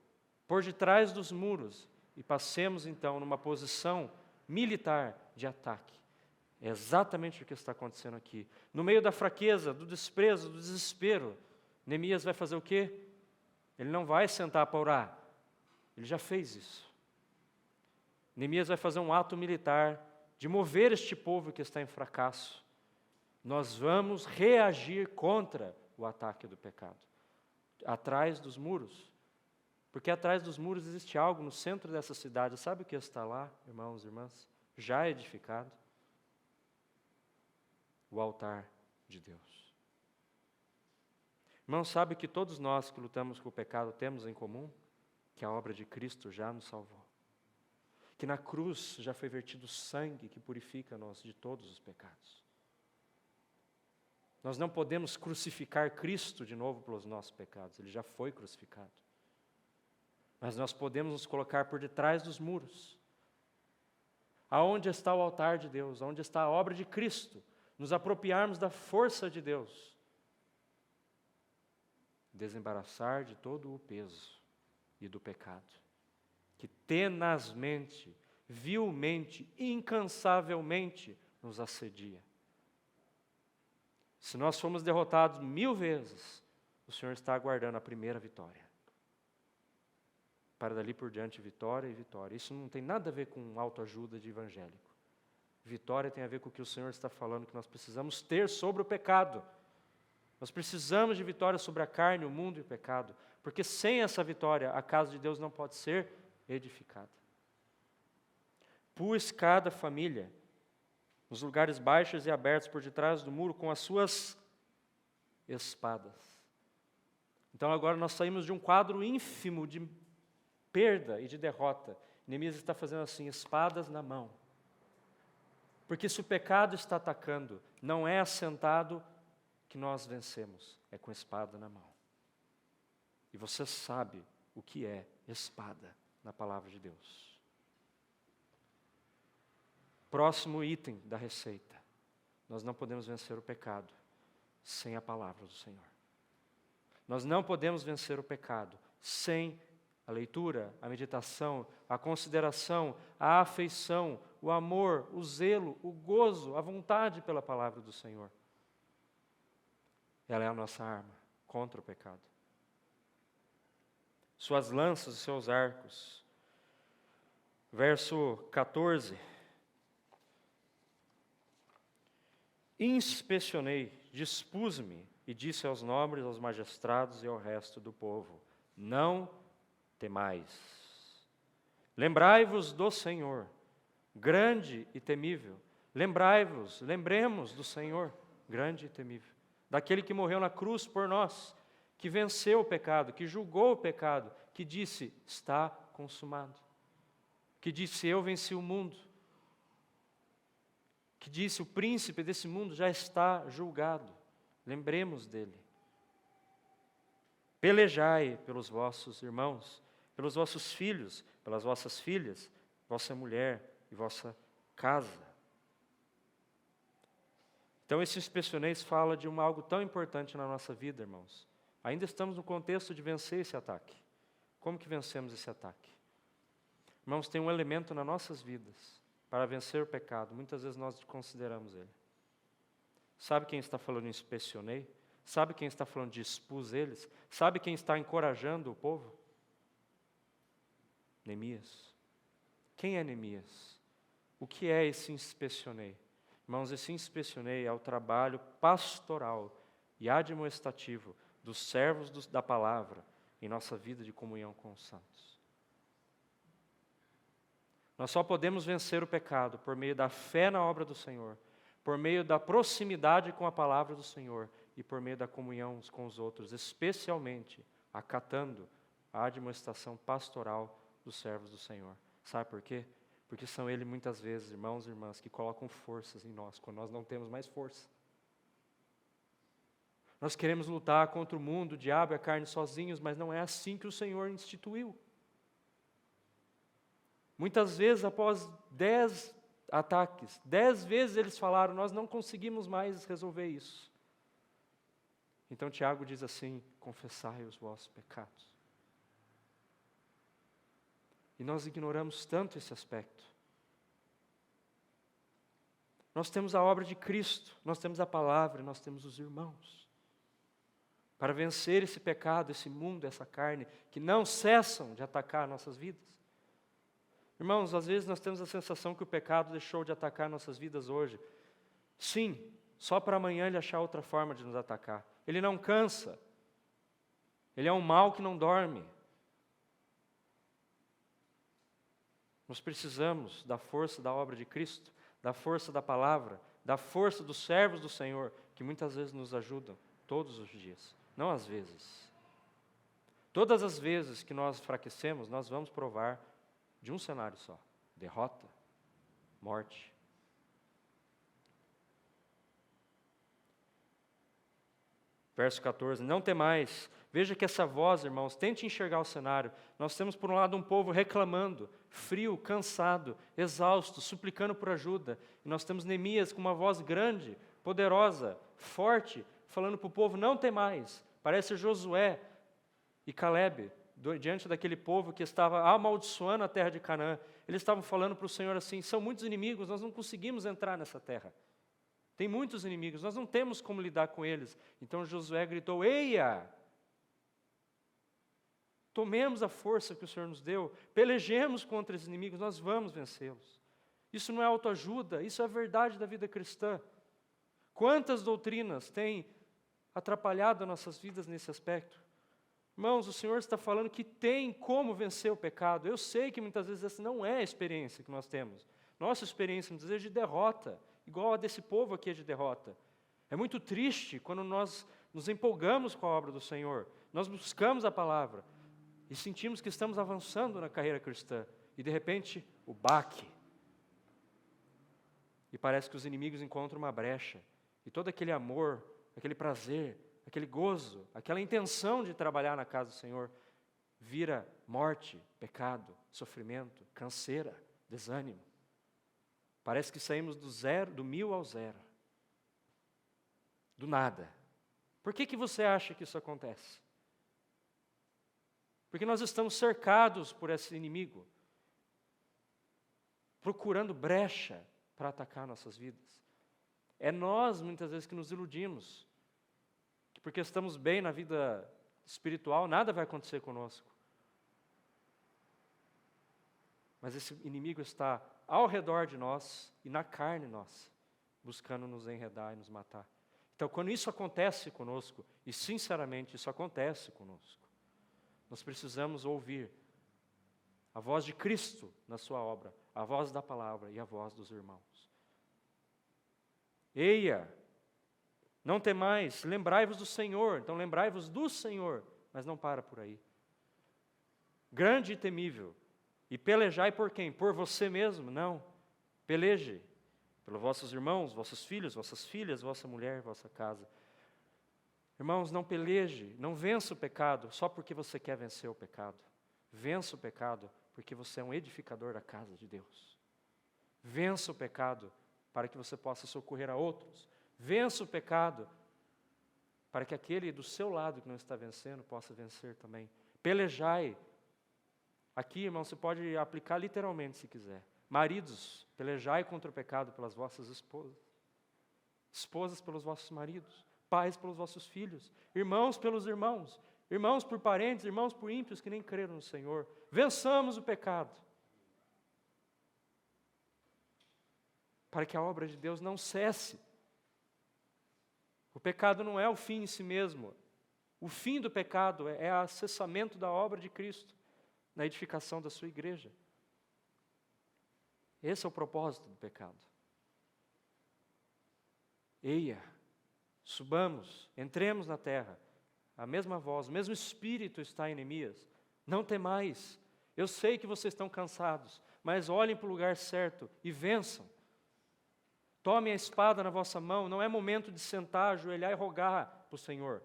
Speaker 1: por detrás dos muros, e passemos então numa posição militar de ataque. É exatamente o que está acontecendo aqui. No meio da fraqueza, do desprezo, do desespero, Neemias vai fazer o quê? Ele não vai sentar para orar. Ele já fez isso. Neemias vai fazer um ato militar de mover este povo que está em fracasso. Nós vamos reagir contra o ataque do pecado? Atrás dos muros. Porque atrás dos muros existe algo no centro dessa cidade. Sabe o que está lá, irmãos e irmãs? Já edificado. O altar de Deus. Irmãos, sabe que todos nós que lutamos com o pecado temos em comum? Que a obra de Cristo já nos salvou. Que na cruz já foi vertido sangue que purifica-nos de todos os pecados. Nós não podemos crucificar Cristo de novo pelos nossos pecados, Ele já foi crucificado. Mas nós podemos nos colocar por detrás dos muros. Aonde está o altar de Deus? Onde está a obra de Cristo? Nos apropriarmos da força de Deus. Desembaraçar de todo o peso e do pecado. Que tenazmente, vilmente, incansavelmente nos assedia. Se nós fomos derrotados 1000 vezes, o Senhor está aguardando a primeira vitória. Para dali por diante, vitória e vitória. Isso não tem nada a ver com autoajuda de evangélico. Vitória tem a ver com o que o Senhor está falando, que nós precisamos ter sobre o pecado. Nós precisamos de vitória sobre a carne, o mundo e o pecado. Porque sem essa vitória, a casa de Deus não pode ser edificada. Pus cada família nos lugares baixos e abertos por detrás do muro com as suas espadas. Então agora nós saímos de um quadro ínfimo de perda e de derrota. Neemias está fazendo assim, espadas na mão. Porque se o pecado está atacando, não é assentado que nós vencemos, é com espada na mão. E você sabe o que é espada na palavra de Deus. Próximo item da receita. Nós não podemos vencer o pecado sem a palavra do Senhor. Nós não podemos vencer o pecado sem a leitura, a meditação, a consideração, a afeição, o amor, o zelo, o gozo, a vontade pela palavra do Senhor. Ela é a nossa arma contra o pecado. Suas lanças e seus arcos. Verso 14. Inspecionei, dispus-me e disse aos nobres, aos magistrados e ao resto do povo: não temais. Lembrai-vos do Senhor, grande e temível. Lembrai-vos, lembremos do Senhor, grande e temível. Daquele que morreu na cruz por nós, que venceu o pecado, que julgou o pecado, que disse, está consumado. Que disse, eu venci o mundo. Que disse, o príncipe desse mundo já está julgado. Lembremos dele. Pelejai pelos vossos irmãos, pelos vossos filhos, pelas vossas filhas, vossa mulher e vossa casa. Então, esse inspecioneis fala de algo tão importante na nossa vida, irmãos. Ainda estamos no contexto de vencer esse ataque. Como que vencemos esse ataque? Irmãos, tem um elemento nas nossas vidas para vencer o pecado. Muitas vezes nós desconsideramos ele. Sabe quem está falando inspecionei? Sabe quem está falando de expus eles? Sabe quem está encorajando o povo? Neemias. Quem é Neemias? O que é esse inspecionei? Irmãos, esse inspecionei é o trabalho pastoral e admoestativo dos servos da palavra em nossa vida de comunhão com os santos. Nós só podemos vencer o pecado por meio da fé na obra do Senhor, por meio da proximidade com a palavra do Senhor e por meio da comunhão uns com os outros, especialmente acatando a admoestação pastoral dos servos do Senhor. Sabe por quê? Porque são eles muitas vezes, irmãos e irmãs, que colocam forças em nós, quando nós não temos mais força. Nós queremos lutar contra o mundo, o diabo e a carne sozinhos, mas não é assim que o Senhor instituiu. Muitas vezes, após 10 ataques, 10 vezes eles falaram, nós não conseguimos mais resolver isso. Então Tiago diz assim, confessai os vossos pecados. E nós ignoramos tanto esse aspecto. Nós temos a obra de Cristo, nós temos a palavra, nós temos os irmãos. Para vencer esse pecado, esse mundo, essa carne, que não cessam de atacar nossas vidas. Irmãos, às vezes nós temos a sensação que o pecado deixou de atacar nossas vidas hoje. Sim, só para amanhã ele achar outra forma de nos atacar. Ele não cansa. Ele é um mal que não dorme. Nós precisamos da força da obra de Cristo, da força da palavra, da força dos servos do Senhor, que muitas vezes nos ajudam, todos os dias, não às vezes. Todas as vezes que nós enfraquecemos, nós vamos provar de um cenário só: derrota, morte. Verso 14, não temais. Veja que essa voz, irmãos, tente enxergar o cenário. Nós temos, por um lado, um povo reclamando, frio, cansado, exausto, suplicando por ajuda. E nós temos Neemias com uma voz grande, poderosa, forte, falando para o povo: não temais. Parece Josué e Calebe, diante daquele povo que estava amaldiçoando a terra de Canaã. Eles estavam falando para o Senhor assim: são muitos inimigos, nós não conseguimos entrar nessa terra. Tem muitos inimigos, nós não temos como lidar com eles. Então Josué gritou: eia! Tomemos a força que o Senhor nos deu, pelejemos contra esses inimigos, nós vamos vencê-los. Isso não é autoajuda, isso é a verdade da vida cristã. Quantas doutrinas têm atrapalhado nossas vidas nesse aspecto? Irmãos, o Senhor está falando que tem como vencer o pecado. Eu sei que muitas vezes essa não é a experiência que nós temos. Nossa experiência muitas vezes é de derrota, igual a desse povo aqui é de derrota. É muito triste quando nós nos empolgamos com a obra do Senhor, nós buscamos a palavra e sentimos que estamos avançando na carreira cristã, e de repente, o baque. E parece que os inimigos encontram uma brecha, e todo aquele amor, aquele prazer, aquele gozo, aquela intenção de trabalhar na casa do Senhor, vira morte, pecado, sofrimento, canseira, desânimo. Parece que saímos do 1000 ao 0. Do nada. Por que você acha que isso acontece? Porque nós estamos cercados por esse inimigo, procurando brecha para atacar nossas vidas. É nós, muitas vezes, que nos iludimos, que porque estamos bem na vida espiritual, nada vai acontecer conosco. Mas esse inimigo está ao redor de nós e na carne nossa, buscando nos enredar e nos matar. Então, quando isso acontece conosco, e sinceramente isso acontece conosco, nós precisamos ouvir a voz de Cristo na sua obra, a voz da palavra e a voz dos irmãos. Eia, não temais, lembrai-vos do Senhor. Então lembrai-vos do Senhor, mas não para por aí. Grande e temível. E pelejai por quem? Por você mesmo? Não. Peleje pelos vossos irmãos, vossos filhos, vossas filhas, vossa mulher, vossa casa. Irmãos, não peleje, não vença o pecado só porque você quer vencer o pecado. Vença o pecado porque você é um edificador da casa de Deus. Vença o pecado para que você possa socorrer a outros. Vença o pecado para que aquele do seu lado que não está vencendo possa vencer também. Pelejai. Aqui, irmão, você pode aplicar literalmente se quiser. Maridos, pelejai contra o pecado pelas vossas esposas. Esposas pelos vossos maridos. Pais pelos vossos filhos. Irmãos pelos irmãos. Irmãos por parentes, irmãos por ímpios que nem creram no Senhor. Vençamos o pecado. Para que a obra de Deus não cesse. O pecado não é o fim em si mesmo. O fim do pecado é o cessamento da obra de Cristo na edificação da sua igreja. Esse é o propósito do pecado. Eia, subamos, entremos na terra. A mesma voz, o mesmo Espírito está em Neemias. Não temais. Eu sei que vocês estão cansados, mas olhem para o lugar certo e vençam. Tomem a espada na vossa mão. Não é momento de sentar, ajoelhar e rogar para o Senhor.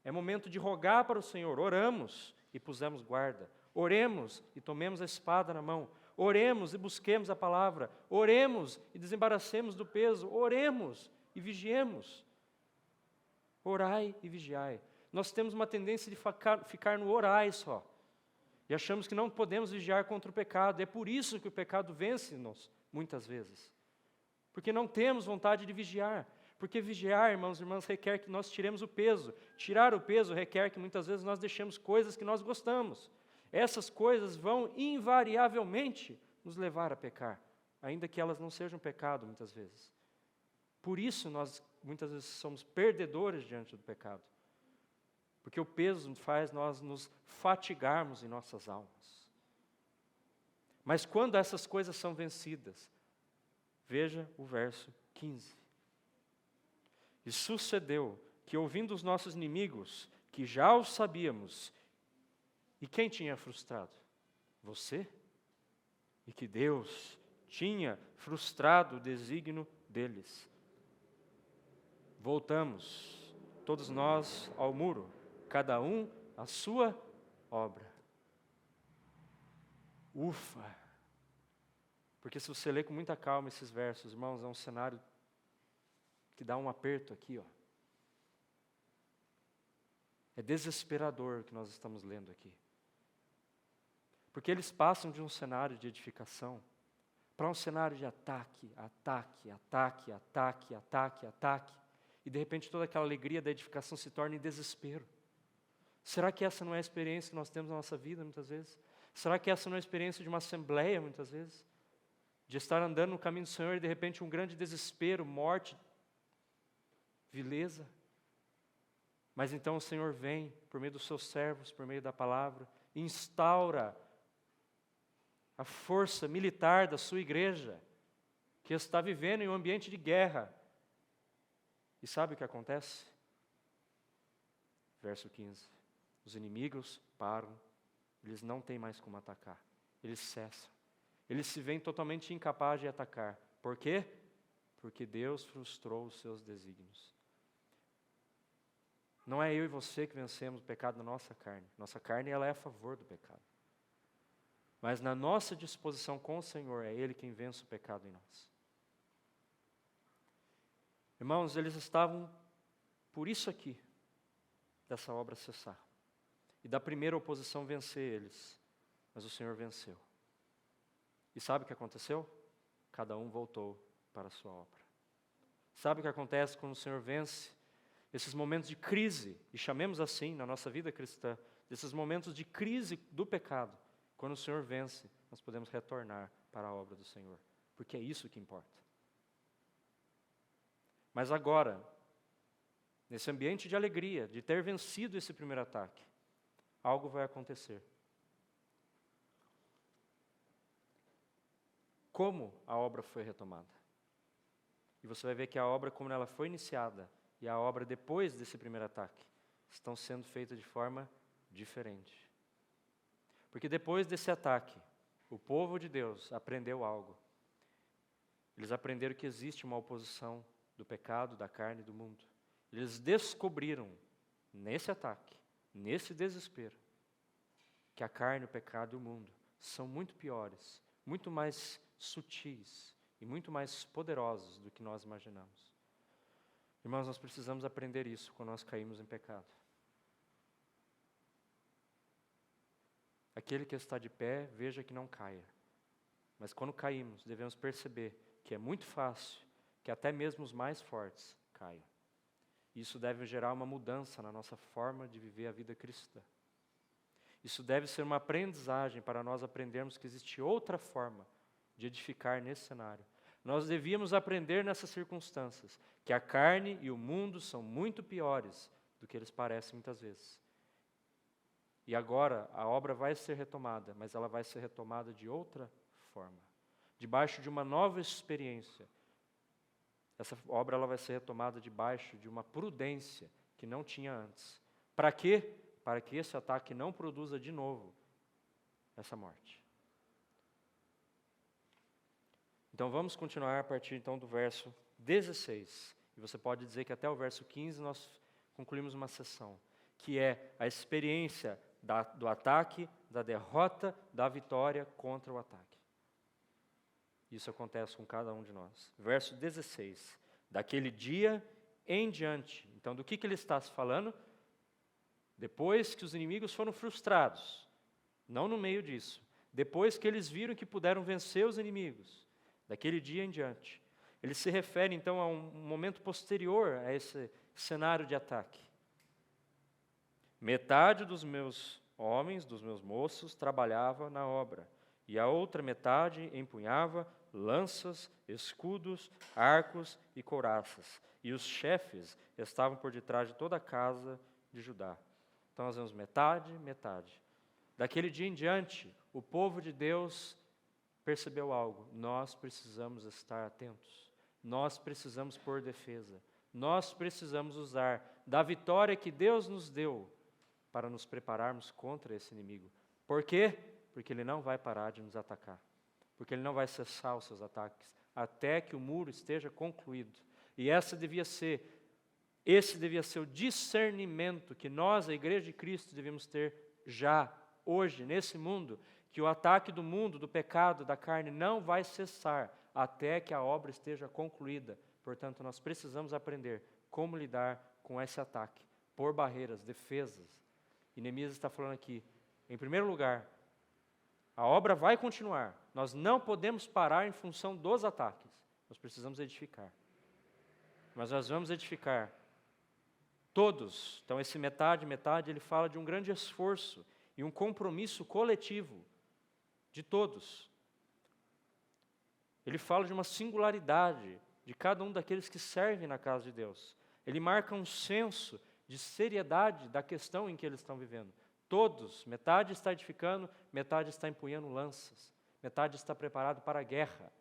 Speaker 1: É momento de rogar para o Senhor. Oramos e pusemos guarda. Oremos e tomemos a espada na mão. Oremos e busquemos a palavra. Oremos e desembaracemos do peso. Oremos e vigiemos. Orai e vigiai. Nós temos uma tendência de ficar no orai só. E achamos que não podemos vigiar contra o pecado. É por isso que o pecado vence-nos, muitas vezes. Porque não temos vontade de vigiar. Porque vigiar, irmãos e irmãs, requer que nós tiremos o peso. Tirar o peso requer que muitas vezes nós deixemos coisas que nós gostamos. Essas coisas vão invariavelmente nos levar a pecar, ainda que elas não sejam pecado muitas vezes. Por isso nós muitas vezes somos perdedores diante do pecado. Porque o peso faz nós nos fatigarmos em nossas almas. Mas quando essas coisas são vencidas, veja o verso 15. E sucedeu que, ouvindo os nossos inimigos, que já os sabíamos, e quem tinha frustrado? Você? E que Deus tinha frustrado o desígnio deles. Voltamos, todos nós, ao muro, cada um a sua obra. Ufa! Porque se você ler com muita calma esses versos, irmãos, é um cenário que dá um aperto aqui, ó. É desesperador o que nós estamos lendo aqui. Porque eles passam de um cenário de edificação para um cenário de ataque, ataque, ataque, ataque, ataque, ataque. E de repente toda aquela alegria da edificação se torna em desespero. Será que essa não é a experiência que nós temos na nossa vida muitas vezes? Será que essa não é a experiência de uma assembleia muitas vezes? De estar andando no caminho do Senhor e de repente um grande desespero, morte, vileza. Mas então o Senhor vem, por meio dos seus servos, por meio da palavra, e instaura a força militar da sua igreja, que está vivendo em um ambiente de guerra. E sabe o que acontece? Verso 15. Os inimigos param, eles não têm mais como atacar, eles cessam. Eles se veem totalmente incapazes de atacar. Por quê? Porque Deus frustrou os seus desígnios. Não é eu e você que vencemos o pecado na nossa carne. Nossa carne, ela é a favor do pecado. Mas na nossa disposição com o Senhor, é Ele quem vence o pecado em nós. Irmãos, eles estavam por isso aqui, dessa obra cessar. E da primeira oposição vencer eles. Mas o Senhor venceu. E sabe o que aconteceu? Cada um voltou para a sua obra. Sabe o que acontece quando o Senhor vence? Esses momentos de crise, e chamemos assim na nossa vida cristã, desses momentos de crise do pecado, quando o Senhor vence, nós podemos retornar para a obra do Senhor, porque é isso que importa. Mas agora, nesse ambiente de alegria, de ter vencido esse primeiro ataque, algo vai acontecer. Como a obra foi retomada? E você vai ver que a obra, como ela foi iniciada, e a obra depois desse primeiro ataque, estão sendo feitas de forma diferente. Porque depois desse ataque, o povo de Deus aprendeu algo. Eles aprenderam que existe uma oposição do pecado, da carne e do mundo. Eles descobriram, nesse ataque, nesse desespero, que a carne, o pecado e o mundo são muito piores, muito mais sutis e muito mais poderosos do que nós imaginamos. Irmãos, nós precisamos aprender isso quando nós caímos em pecado. Aquele que está de pé, veja que não caia. Mas quando caímos, devemos perceber que é muito fácil que até mesmo os mais fortes caiam. Isso deve gerar uma mudança na nossa forma de viver a vida cristã. Isso deve ser uma aprendizagem para nós aprendermos que existe outra forma de edificar nesse cenário. Nós devíamos aprender nessas circunstâncias que a carne e o mundo são muito piores do que eles parecem muitas vezes. E agora a obra vai ser retomada, mas ela vai ser retomada de outra forma, debaixo de uma nova experiência. Essa obra ela vai ser retomada debaixo de uma prudência que não tinha antes. Para quê? Para que esse ataque não produza de novo essa morte. Então vamos continuar a partir então do verso 16. E você pode dizer que até o verso 15 nós concluímos uma sessão, que é a experiência do ataque, da derrota, da vitória contra o ataque. Isso acontece com cada um de nós. Verso 16. Daquele dia em diante. Então, do que ele está se falando? Depois que os inimigos foram frustrados. Não no meio disso. Depois que eles viram que puderam vencer os inimigos. Daquele dia em diante. Ele se refere, então, a um momento posterior a esse cenário de ataque. Metade dos meus homens, dos meus moços, trabalhava na obra. E a outra metade empunhava lanças, escudos, arcos e couraças. E os chefes estavam por detrás de toda a casa de Judá. Então nós vemos metade, metade. Daquele dia em diante, o povo de Deus percebeu algo. Nós precisamos estar atentos. Nós precisamos pôr defesa. Nós precisamos usar da vitória que Deus nos deu para nos prepararmos contra esse inimigo. Por quê? Porque ele não vai parar de nos atacar. Porque ele não vai cessar os seus ataques até que o muro esteja concluído. E esse devia ser o discernimento que nós, a Igreja de Cristo, devemos ter já, hoje, nesse mundo, que o ataque do mundo, do pecado, da carne, não vai cessar até que a obra esteja concluída. Portanto, nós precisamos aprender como lidar com esse ataque, por barreiras, defesas. E Neemias está falando aqui, em primeiro lugar, a obra vai continuar. Nós não podemos parar em função dos ataques. Nós precisamos edificar. Mas nós vamos edificar todos. Então, esse metade, ele fala de um grande esforço e um compromisso coletivo de todos. Ele fala de uma singularidade de cada um daqueles que servem na casa de Deus. Ele marca um senso de seriedade da questão em que eles estão vivendo. Todos, metade está edificando, metade está empunhando lanças, metade está preparado para a guerra.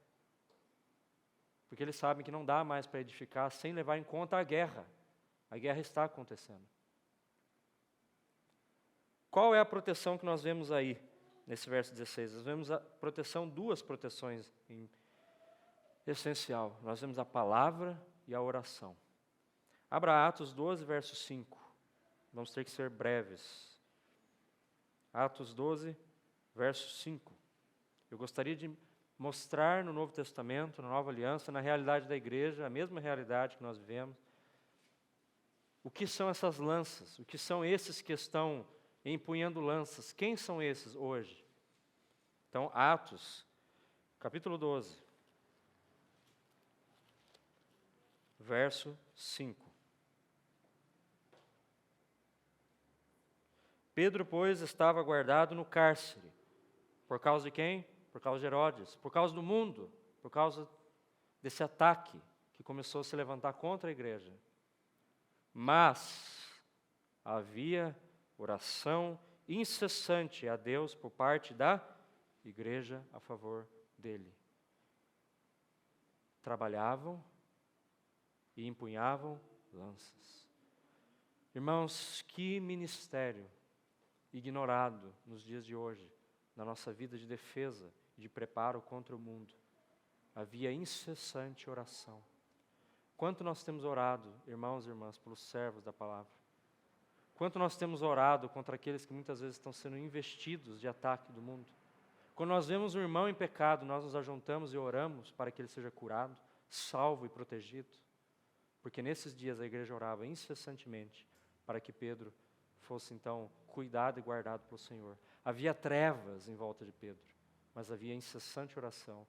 Speaker 1: Porque eles sabem que não dá mais para edificar sem levar em conta a guerra. A guerra está acontecendo. Qual é a proteção que nós vemos aí, nesse verso 16? Nós vemos a proteção, duas proteções em essencial. Nós vemos a palavra e a oração. Abra Atos 12, verso 5. Vamos ter que ser breves. Atos 12, verso 5. Eu gostaria de mostrar no Novo Testamento, na Nova Aliança, na realidade da igreja, a mesma realidade que nós vivemos. O que são essas lanças? O que são esses que estão empunhando lanças? Quem são esses hoje? Então, Atos, capítulo 12, verso 5. Pedro, pois, estava guardado no cárcere. Por causa de quem? Por causa de Herodes. Por causa do mundo. Por causa desse ataque que começou a se levantar contra a igreja. Mas havia oração incessante a Deus por parte da igreja a favor dele. Trabalhavam e empunhavam lanças. Irmãos, que ministério ignorado nos dias de hoje, na nossa vida de defesa e de preparo contra o mundo. Havia incessante oração. Quanto nós temos orado, irmãos e irmãs, pelos servos da palavra? Quanto nós temos orado contra aqueles que muitas vezes estão sendo investidos de ataque do mundo? Quando nós vemos um irmão em pecado, nós nos ajuntamos e oramos para que ele seja curado, salvo e protegido. Porque nesses dias a igreja orava incessantemente para que Pedro fosse então cuidado e guardado pelo Senhor. Havia trevas em volta de Pedro, mas havia incessante oração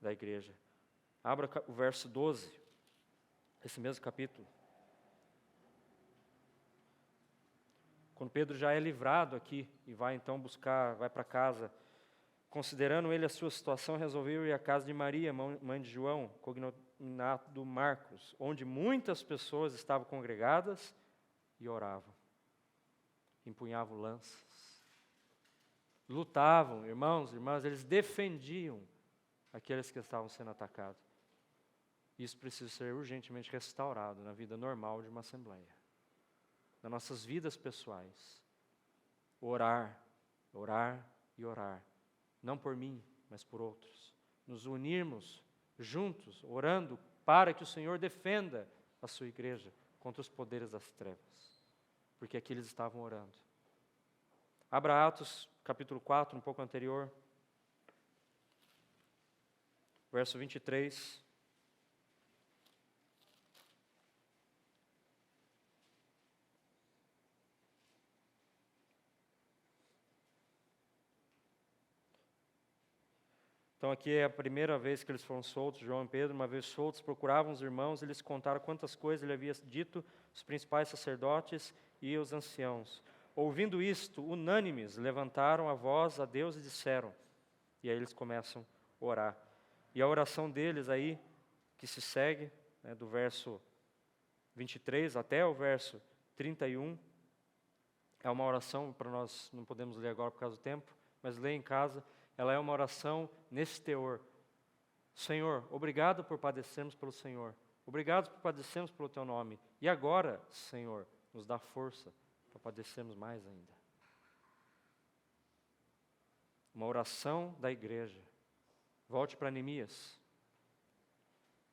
Speaker 1: da igreja. Abra o verso 12, esse mesmo capítulo. Quando Pedro já é livrado aqui e vai então vai para casa, considerando ele a sua situação, resolveu ir à casa de Maria, mãe de João, cognato Marcos, onde muitas pessoas estavam congregadas e oravam. Empunhavam lanças, lutavam, irmãos e irmãs, eles defendiam aqueles que estavam sendo atacados. Isso precisa ser urgentemente restaurado na vida normal de uma assembleia, nas nossas vidas pessoais. Orar, orar e orar, não por mim, mas por outros. Nos unirmos juntos, orando para que o Senhor defenda a sua igreja contra os poderes das trevas. Porque aqui eles estavam orando. Abra Atos, capítulo 4, um pouco anterior. Verso 23. Então aqui é a primeira vez que eles foram soltos, João e Pedro, uma vez soltos, procuravam os irmãos, eles contaram quantas coisas ele havia dito, os principais sacerdotes e os anciãos. Ouvindo isto, unânimes, levantaram a voz a Deus e disseram, e aí eles começam a orar. E a oração deles aí, que se segue, né, do verso 23 até o verso 31, é uma oração, para nós não podemos ler agora por causa do tempo, mas leia em casa, ela é uma oração nesse teor. Senhor, obrigado por padecermos pelo Senhor. Obrigado por padecermos pelo Teu nome. E agora, Senhor, nos dá força para padecermos mais ainda. Uma oração da igreja. Volte para Neemias.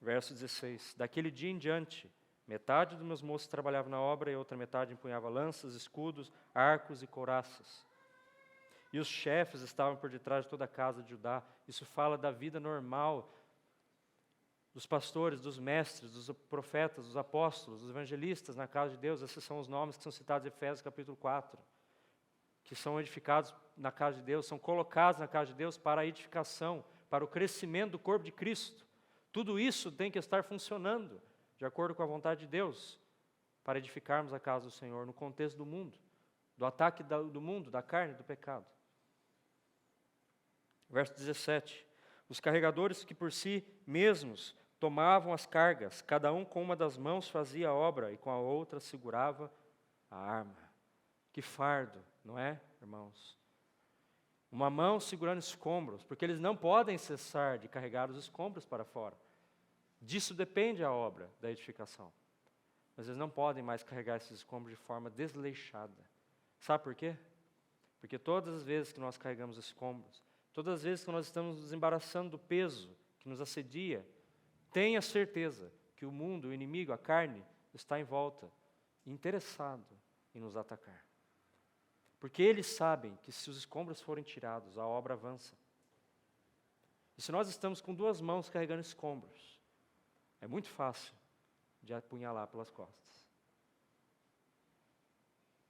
Speaker 1: Verso 16. Daquele dia em diante, metade dos meus moços trabalhava na obra e outra metade empunhava lanças, escudos, arcos e couraças. E os chefes estavam por detrás de toda a casa de Judá. Isso fala da vida normal dos pastores, dos mestres, dos profetas, dos apóstolos, dos evangelistas na casa de Deus. Esses são os nomes que são citados em Efésios capítulo 4. Que são edificados na casa de Deus, são colocados na casa de Deus para a edificação, para o crescimento do corpo de Cristo. Tudo isso tem que estar funcionando de acordo com a vontade de Deus, para edificarmos a casa do Senhor no contexto do mundo, do ataque do mundo, da carne, do pecado. Verso 17. Os carregadores que por si mesmos tomavam as cargas, cada um com uma das mãos fazia a obra e com a outra segurava a arma. Que fardo, não é, irmãos? Uma mão segurando escombros, porque eles não podem cessar de carregar os escombros para fora. Disso depende a obra da edificação. Mas eles não podem mais carregar esses escombros de forma desleixada. Sabe por quê? Porque todas as vezes que nós carregamos escombros, todas as vezes que nós estamos nos embaraçando do peso que nos assedia, tenha certeza que o mundo, o inimigo, a carne, está em volta, interessado em nos atacar. Porque eles sabem que se os escombros forem tirados, a obra avança. E se nós estamos com duas mãos carregando escombros, é muito fácil de apunhalar pelas costas.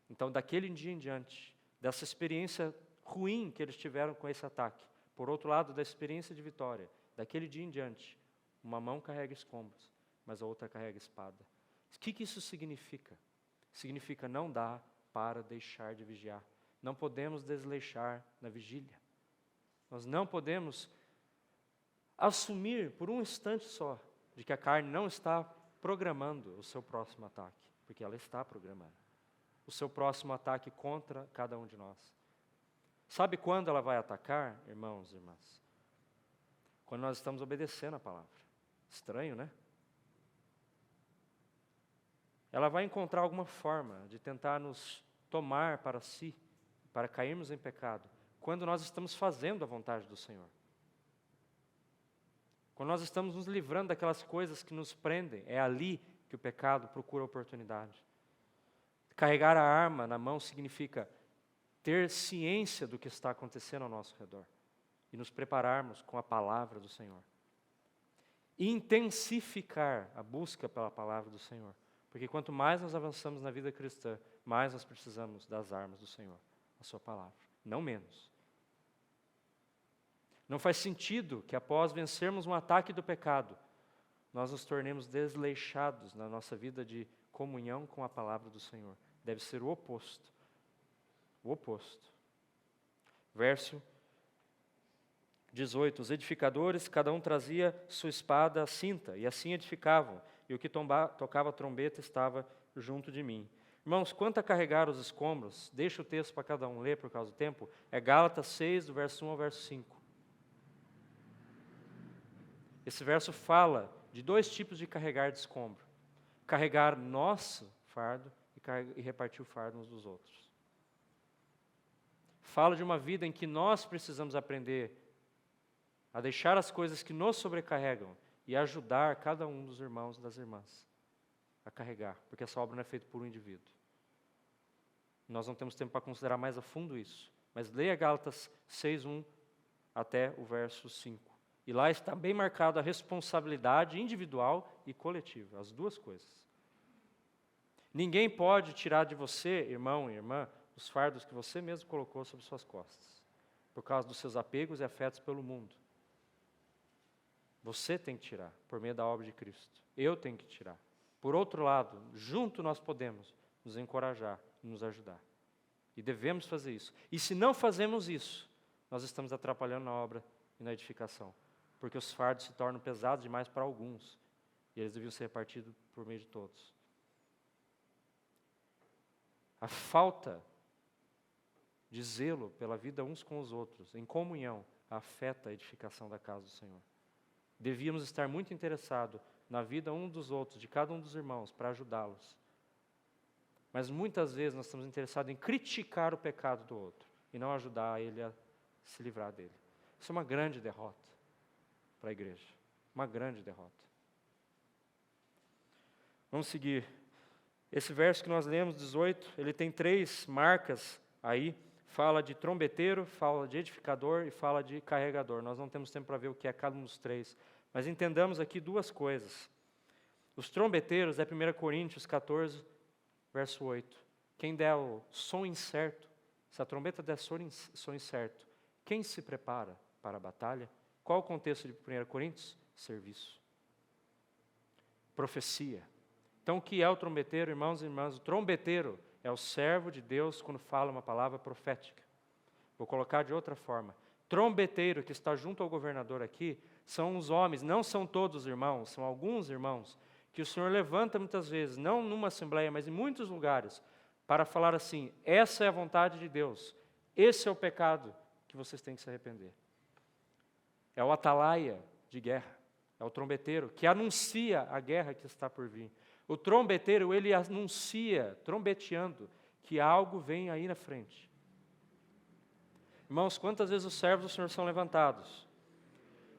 Speaker 1: Então, daquele dia em diante, dessa experiência ruim que eles tiveram com esse ataque, por outro lado, da experiência de vitória, daquele dia em diante, uma mão carrega escombros, mas a outra carrega espada. O que isso significa? Significa não dá para deixar de vigiar. Não podemos desleixar na vigília. Nós não podemos assumir por um instante só de que a carne não está programando o seu próximo ataque, porque ela está programando o seu próximo ataque contra cada um de nós. Sabe quando ela vai atacar, irmãos e irmãs? Quando nós estamos obedecendo a palavra. Estranho, né? Ela vai encontrar alguma forma de tentar nos tomar para si, para cairmos em pecado, quando nós estamos fazendo a vontade do Senhor. Quando nós estamos nos livrando daquelas coisas que nos prendem, é ali que o pecado procura oportunidade. Carregar a arma na mão significa ter ciência do que está acontecendo ao nosso redor e nos prepararmos com a palavra do Senhor. Intensificar a busca pela palavra do Senhor, porque quanto mais nós avançamos na vida cristã, mais nós precisamos das armas do Senhor, a sua palavra, não menos. Não faz sentido que após vencermos um ataque do pecado, nós nos tornemos desleixados na nossa vida de comunhão com a palavra do Senhor. Deve ser o oposto. O oposto. Verso 18. Os edificadores, cada um trazia sua espada à cinta, e assim edificavam, e o que tocava a trombeta estava junto de mim. Irmãos, quanto a carregar os escombros, deixa o texto para cada um ler por causa do tempo, é Gálatas 6, do verso 1 ao verso 5. Esse verso fala de dois tipos de carregar de escombro. Carregar nosso fardo e repartir o fardo uns dos outros. Fala de uma vida em que nós precisamos aprender a deixar as coisas que nos sobrecarregam e ajudar cada um dos irmãos e das irmãs a carregar, porque essa obra não é feita por um indivíduo. Nós não temos tempo para considerar mais a fundo isso, mas leia Gálatas 6:1 até o verso 5. E lá está bem marcada a responsabilidade individual e coletiva, as duas coisas. Ninguém pode tirar de você, irmão e irmã, os fardos que você mesmo colocou sobre suas costas, por causa dos seus apegos e afetos pelo mundo. Você tem que tirar, por meio da obra de Cristo. Eu tenho que tirar. Por outro lado, junto nós podemos nos encorajar e nos ajudar. E devemos fazer isso. E se não fazemos isso, nós estamos atrapalhando na obra e na edificação. porque os fardos se tornam pesados demais para alguns, e eles deviam ser repartidos por meio de todos. A falta de zelo pela vida uns com os outros, em comunhão, afeta a edificação da casa do Senhor. Devíamos estar muito interessados na vida um dos outros, de cada um dos irmãos, para ajudá-los. Mas muitas vezes nós estamos interessados em criticar o pecado do outro e não ajudar ele a se livrar dele. Isso é uma grande derrota para a igreja. Uma grande derrota. Vamos seguir. Esse verso que nós lemos, 18, ele tem 3 marcas aí. Fala de trombeteiro, fala de edificador e fala de carregador. Nós não temos tempo para ver o que é cada um dos 3. Mas entendamos aqui 2 coisas. Os trombeteiros é 1 Coríntios 14, verso 8. Quem der o som incerto, se a trombeta der som incerto, quem se prepara para a batalha? Qual o contexto de 1 Coríntios? Serviço. Profecia. Então, o que é o trombeteiro, irmãos e irmãs? O trombeteiro é o servo de Deus quando fala uma palavra profética. Vou colocar de outra forma. Trombeteiro que está junto ao governador aqui, são os homens, não são todos irmãos, são alguns irmãos, que o Senhor levanta muitas vezes, não numa assembleia, mas em muitos lugares, para falar assim, essa é a vontade de Deus, esse é o pecado que vocês têm que se arrepender. É o atalaia de guerra, é o trombeteiro que anuncia a guerra que está por vir. O trombeteiro, ele anuncia, trombeteando, que algo vem aí na frente. Irmãos, quantas vezes os servos do Senhor são levantados?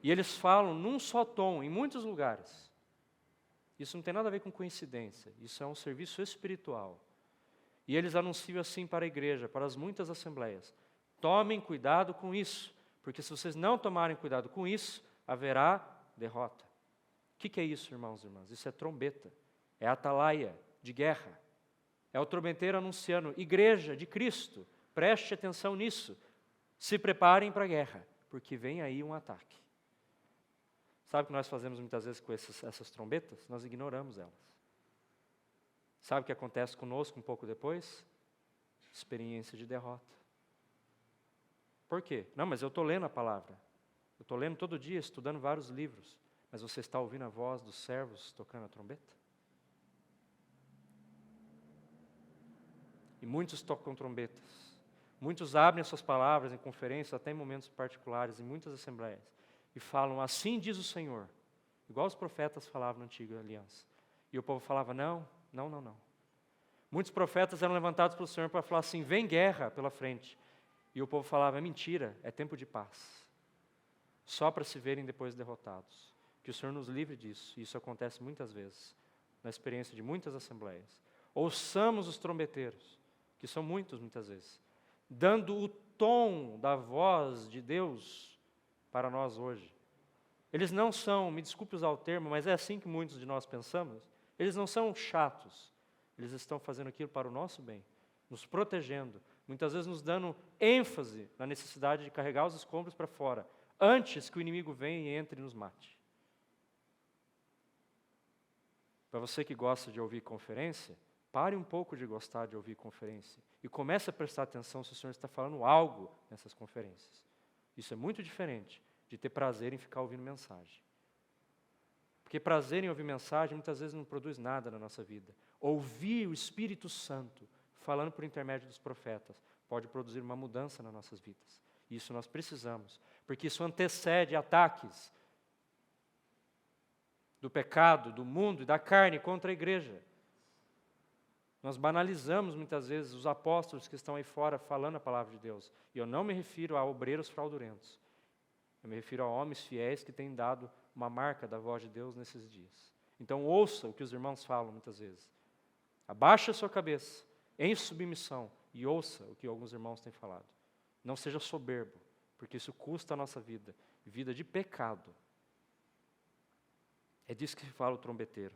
Speaker 1: E eles falam num só tom, em muitos lugares. Isso não tem nada a ver com coincidência, isso é um serviço espiritual. E eles anunciam assim para a igreja, para as muitas assembleias. Tomem cuidado com isso, porque se vocês não tomarem cuidado com isso, haverá derrota. O que é isso, irmãos e irmãs? Isso é trombeta. É atalaia de guerra. É o trombeteiro anunciando, igreja de Cristo, preste atenção nisso. Se preparem para a guerra, porque vem aí um ataque. Sabe o que nós fazemos muitas vezes com essas trombetas? Nós ignoramos elas. Sabe o que acontece conosco um pouco depois? Experiência de derrota. Por quê? Não, mas eu estou lendo a palavra. Eu estou lendo todo dia, estudando vários livros. Mas você está ouvindo a voz dos servos tocando a trombeta? E muitos tocam trombetas. Muitos abrem as suas palavras em conferências, até em momentos particulares, em muitas assembleias, e falam, assim diz o Senhor. Igual os profetas falavam na antiga aliança. E o povo falava, não. Muitos profetas eram levantados pelo Senhor para falar assim, vem guerra pela frente. E o povo falava, é mentira, é tempo de paz. Só para se verem depois derrotados. Que o Senhor nos livre disso. E isso acontece muitas vezes, na experiência de muitas assembleias. Ouçamos os trombeteiros, que são muitos muitas vezes, dando o tom da voz de Deus para nós hoje. Eles não são, me desculpe usar o termo, mas é assim que muitos de nós pensamos, eles não são chatos, eles estão fazendo aquilo para o nosso bem, nos protegendo, muitas vezes nos dando ênfase na necessidade de carregar os escombros para fora, antes que o inimigo venha e entre e nos mate. Para você que gosta de ouvir conferência, pare um pouco de gostar de ouvir conferência e comece a prestar atenção se o Senhor está falando algo nessas conferências. Isso é muito diferente de ter prazer em ficar ouvindo mensagem. Porque prazer em ouvir mensagem muitas vezes não produz nada na nossa vida. Ouvir o Espírito Santo falando por intermédio dos profetas pode produzir uma mudança nas nossas vidas. Isso nós precisamos, porque isso antecede ataques do pecado, do mundo e da carne contra a igreja. Nós banalizamos muitas vezes os apóstolos que estão aí fora falando a palavra de Deus. E eu não me refiro a obreiros fraudulentos. Eu me refiro a homens fiéis que têm dado uma marca da voz de Deus nesses dias. Então ouça o que os irmãos falam muitas vezes. Abaixe a sua cabeça, em submissão, e ouça o que alguns irmãos têm falado. Não seja soberbo, porque isso custa a nossa vida. Vida de pecado. É disso que fala o trombeteiro.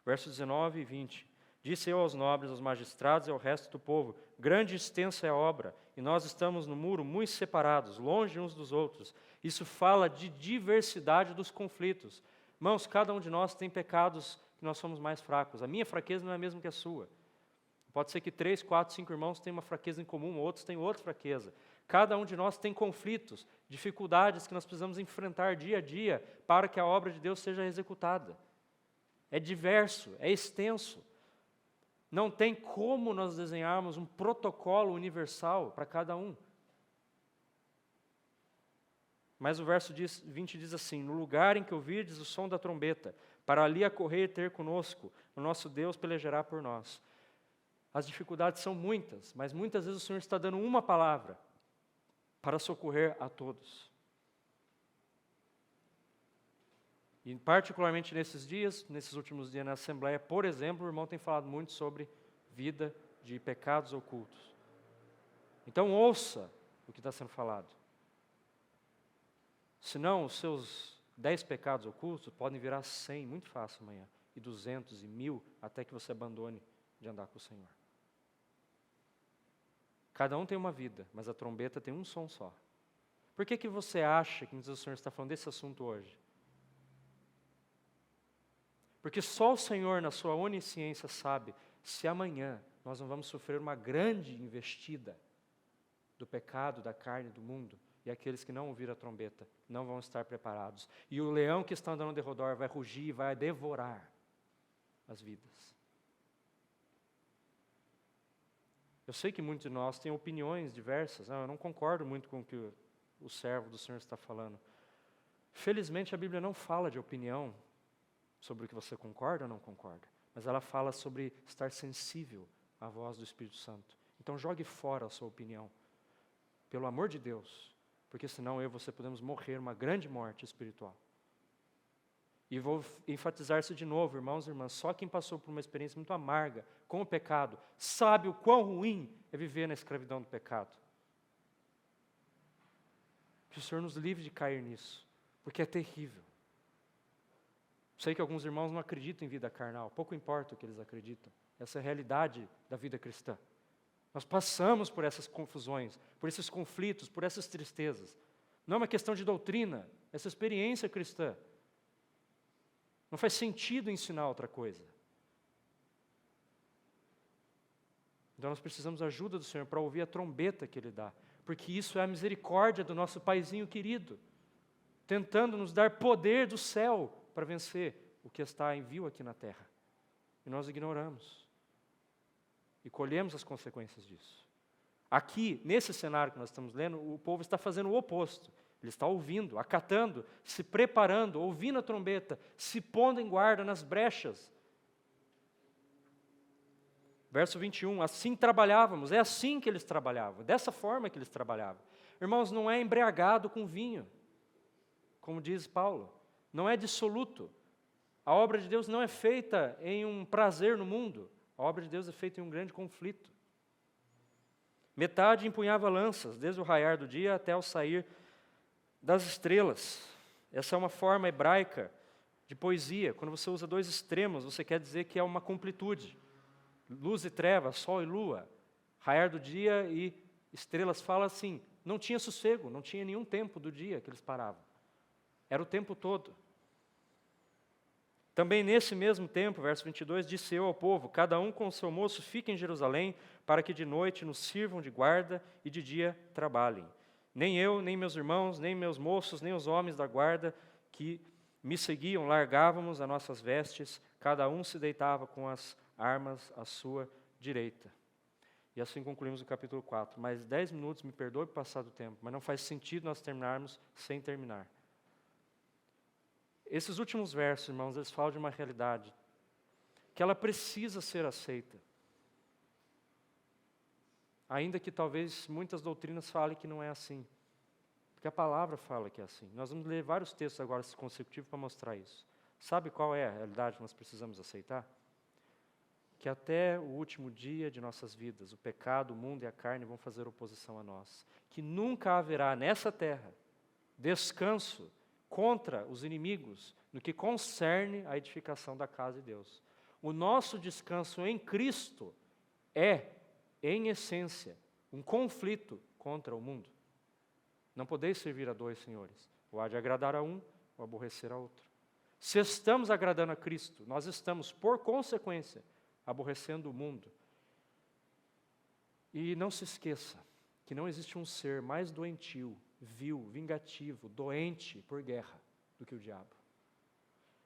Speaker 1: Versos 19 e 20. Disse eu aos nobres, aos magistrados e ao resto do povo, grande e extensa é a obra, e nós estamos no muro muito separados, longe uns dos outros. Isso fala de diversidade dos conflitos. Irmãos, cada um de nós tem pecados que nós somos mais fracos. A minha fraqueza não é a mesma que a sua. Pode ser que 3, 4, 5 irmãos tenham uma fraqueza em comum, outros têm outra fraqueza. Cada um de nós tem conflitos dificuldades que nós precisamos enfrentar dia a dia para que a obra de Deus seja executada. É diverso, é extenso. Não tem como nós desenharmos um protocolo universal para cada um. Mas o verso 20 diz assim: no lugar em que ouvirdes o som da trombeta, para ali acorrer e ter conosco, o nosso Deus pelejará por nós. As dificuldades são muitas, mas muitas vezes o Senhor está dando uma palavra para socorrer a todos. E particularmente nesses dias, nesses últimos dias na Assembleia, por exemplo, o irmão tem falado muito sobre vida de pecados ocultos. Então ouça o que está sendo falado. Senão, os seus 10 pecados ocultos podem virar 100 muito fácil amanhã, e 200 e 1000, até que você abandone de andar com o Senhor. Cada um tem uma vida, mas a trombeta tem um som só. Por que você acha que o Senhor está falando desse assunto hoje? Porque só o Senhor, na sua onisciência, sabe se amanhã nós não vamos sofrer uma grande investida do pecado, da carne, do mundo, e aqueles que não ouviram a trombeta não vão estar preparados. E o leão que está andando de redor vai rugir e vai devorar as vidas. Eu sei que muitos de nós têm opiniões diversas. Eu não concordo muito com o que o servo do Senhor está falando. Felizmente a Bíblia não fala de opinião sobre o que você concorda ou não concorda, mas ela fala sobre estar sensível à voz do Espírito Santo. Então jogue fora a sua opinião, pelo amor de Deus, porque senão eu e você podemos morrer uma grande morte espiritual. E vou enfatizar isso de novo, irmãos e irmãs, só quem passou por uma experiência muito amarga com o pecado, sabe o quão ruim é viver na escravidão do pecado. Que o Senhor nos livre de cair nisso, porque é terrível. Sei que alguns irmãos não acreditam em vida carnal, pouco importa o que eles acreditam. Essa é a realidade da vida cristã. Nós passamos por essas confusões, por esses conflitos, por essas tristezas. Não é uma questão de doutrina, essa experiência cristã. Não faz sentido ensinar outra coisa. Então nós precisamos da ajuda do Senhor para ouvir a trombeta que Ele dá, porque isso é a misericórdia do nosso Paizinho querido, tentando nos dar poder do céu para vencer o que está em vil aqui na terra. E nós ignoramos. E colhemos as consequências disso. Aqui, nesse cenário que nós estamos lendo, o povo está fazendo o oposto. Ele está ouvindo, acatando, se preparando, ouvindo a trombeta, se pondo em guarda nas brechas. Verso 21, assim trabalhávamos, é assim que eles trabalhavam, dessa forma que eles trabalhavam. Irmãos, não é embriagado com vinho, como diz Paulo, não é dissoluto. A obra de Deus não é feita em um prazer no mundo, a obra de Deus é feita em um grande conflito. Metade empunhava lanças, desde o raiar do dia até o sair das estrelas. Essa é uma forma hebraica de poesia. Quando você usa dois extremos, você quer dizer que é uma completude. Luz e trevas, sol e lua, raiar do dia e estrelas, fala assim, não tinha sossego, não tinha nenhum tempo do dia que eles paravam. Era o tempo todo. Também nesse mesmo tempo, verso 22, disse eu ao povo, cada um com o seu moço fique em Jerusalém, para que de noite nos sirvam de guarda e de dia trabalhem. Nem eu, nem meus irmãos, nem meus moços, nem os homens da guarda que me seguiam, largávamos as nossas vestes, cada um se deitava com as armas à sua direita. E assim concluímos o capítulo 4. Mais 10 minutos, me perdoe por passar do tempo, mas não faz sentido nós terminarmos sem terminar. Esses últimos versos, irmãos, eles falam de uma realidade que ela precisa ser aceita. Ainda que talvez muitas doutrinas falem que não é assim. Porque a palavra fala que é assim. Nós vamos ler vários textos agora consecutivos para mostrar isso. Sabe qual é a realidade que nós precisamos aceitar? Que até o último dia de nossas vidas, o pecado, o mundo e a carne vão fazer oposição a nós. Que nunca haverá nessa terra descanso contra os inimigos no que concerne a edificação da casa de Deus. O nosso descanso em Cristo é, em essência, um conflito contra o mundo. Não podeis servir a dois senhores, ou há de agradar a um, ou aborrecer a outro. Se estamos agradando a Cristo, nós estamos, por consequência, aborrecendo o mundo. E não se esqueça que não existe um ser mais doentio
Speaker 2: vil, vingativo, doente por guerra do que o diabo.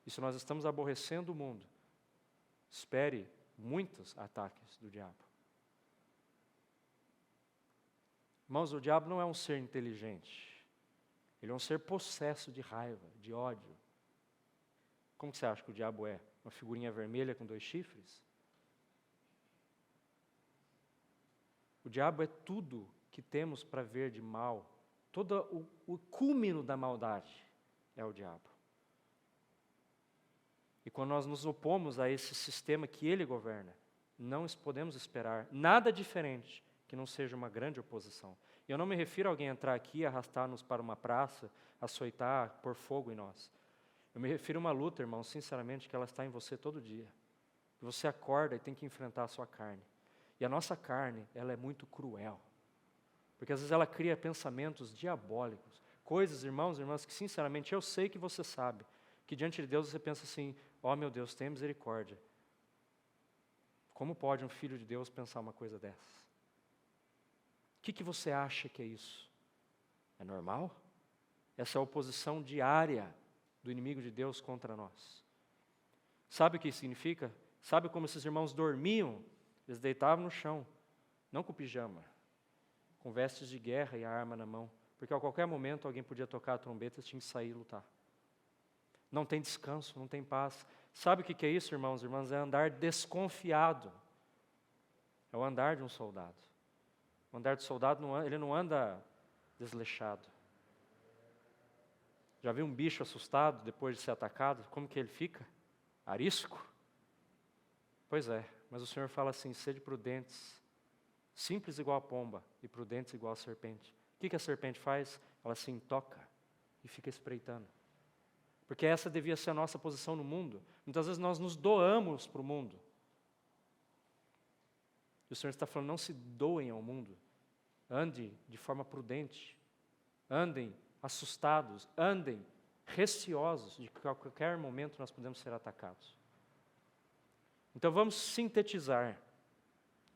Speaker 2: E se nós estamos aborrecendo o mundo, espere muitos ataques do diabo. Irmãos, o diabo não é um ser inteligente. Ele é um ser possesso de raiva, de ódio. Como que você acha que o diabo é? Uma figurinha vermelha com 2 chifres? O diabo é tudo que temos para ver de mal. Todo o cúmino da maldade é o diabo. E quando nós nos opomos a esse sistema que ele governa, não podemos esperar nada diferente que não seja uma grande oposição. E eu não me refiro a alguém entrar aqui, arrastar-nos para uma praça, açoitar, pôr fogo em nós. Eu me refiro a uma luta, irmão, sinceramente, que ela está em você todo dia. Você acorda e tem que enfrentar a sua carne. E a nossa carne, ela é muito cruel. Porque às vezes ela cria pensamentos diabólicos. Coisas, irmãos e irmãs, que sinceramente eu sei que você sabe. Que diante de Deus você pensa assim, ó meu Deus, tenha misericórdia. Como pode um filho de Deus pensar uma coisa dessas? O que você acha que é isso? É normal? Essa é a oposição diária do inimigo de Deus contra nós. Sabe o que isso significa? Sabe como esses irmãos dormiam? Eles deitavam no chão, não com pijama, com vestes de guerra e a arma na mão, porque a qualquer momento alguém podia tocar a trombeta e tinha que sair e lutar. Não tem descanso, não tem paz. Sabe o que é isso, irmãos e irmãs? É andar desconfiado. É o andar de um soldado. O andar de soldado, ele não anda desleixado. Já viu um bicho assustado depois de ser atacado? Como que ele fica? Arisco? Pois é, mas o Senhor fala assim, sede prudentes, simples igual a pomba e prudentes igual a serpente. O que a serpente faz? Ela se intoca e fica espreitando. Porque essa devia ser a nossa posição no mundo. Muitas vezes nós nos doamos para o mundo. E o Senhor está falando, não se doem ao mundo. Ande de forma prudente. Andem assustados. Andem receosos de que a qualquer momento nós podemos ser atacados. Então vamos sintetizar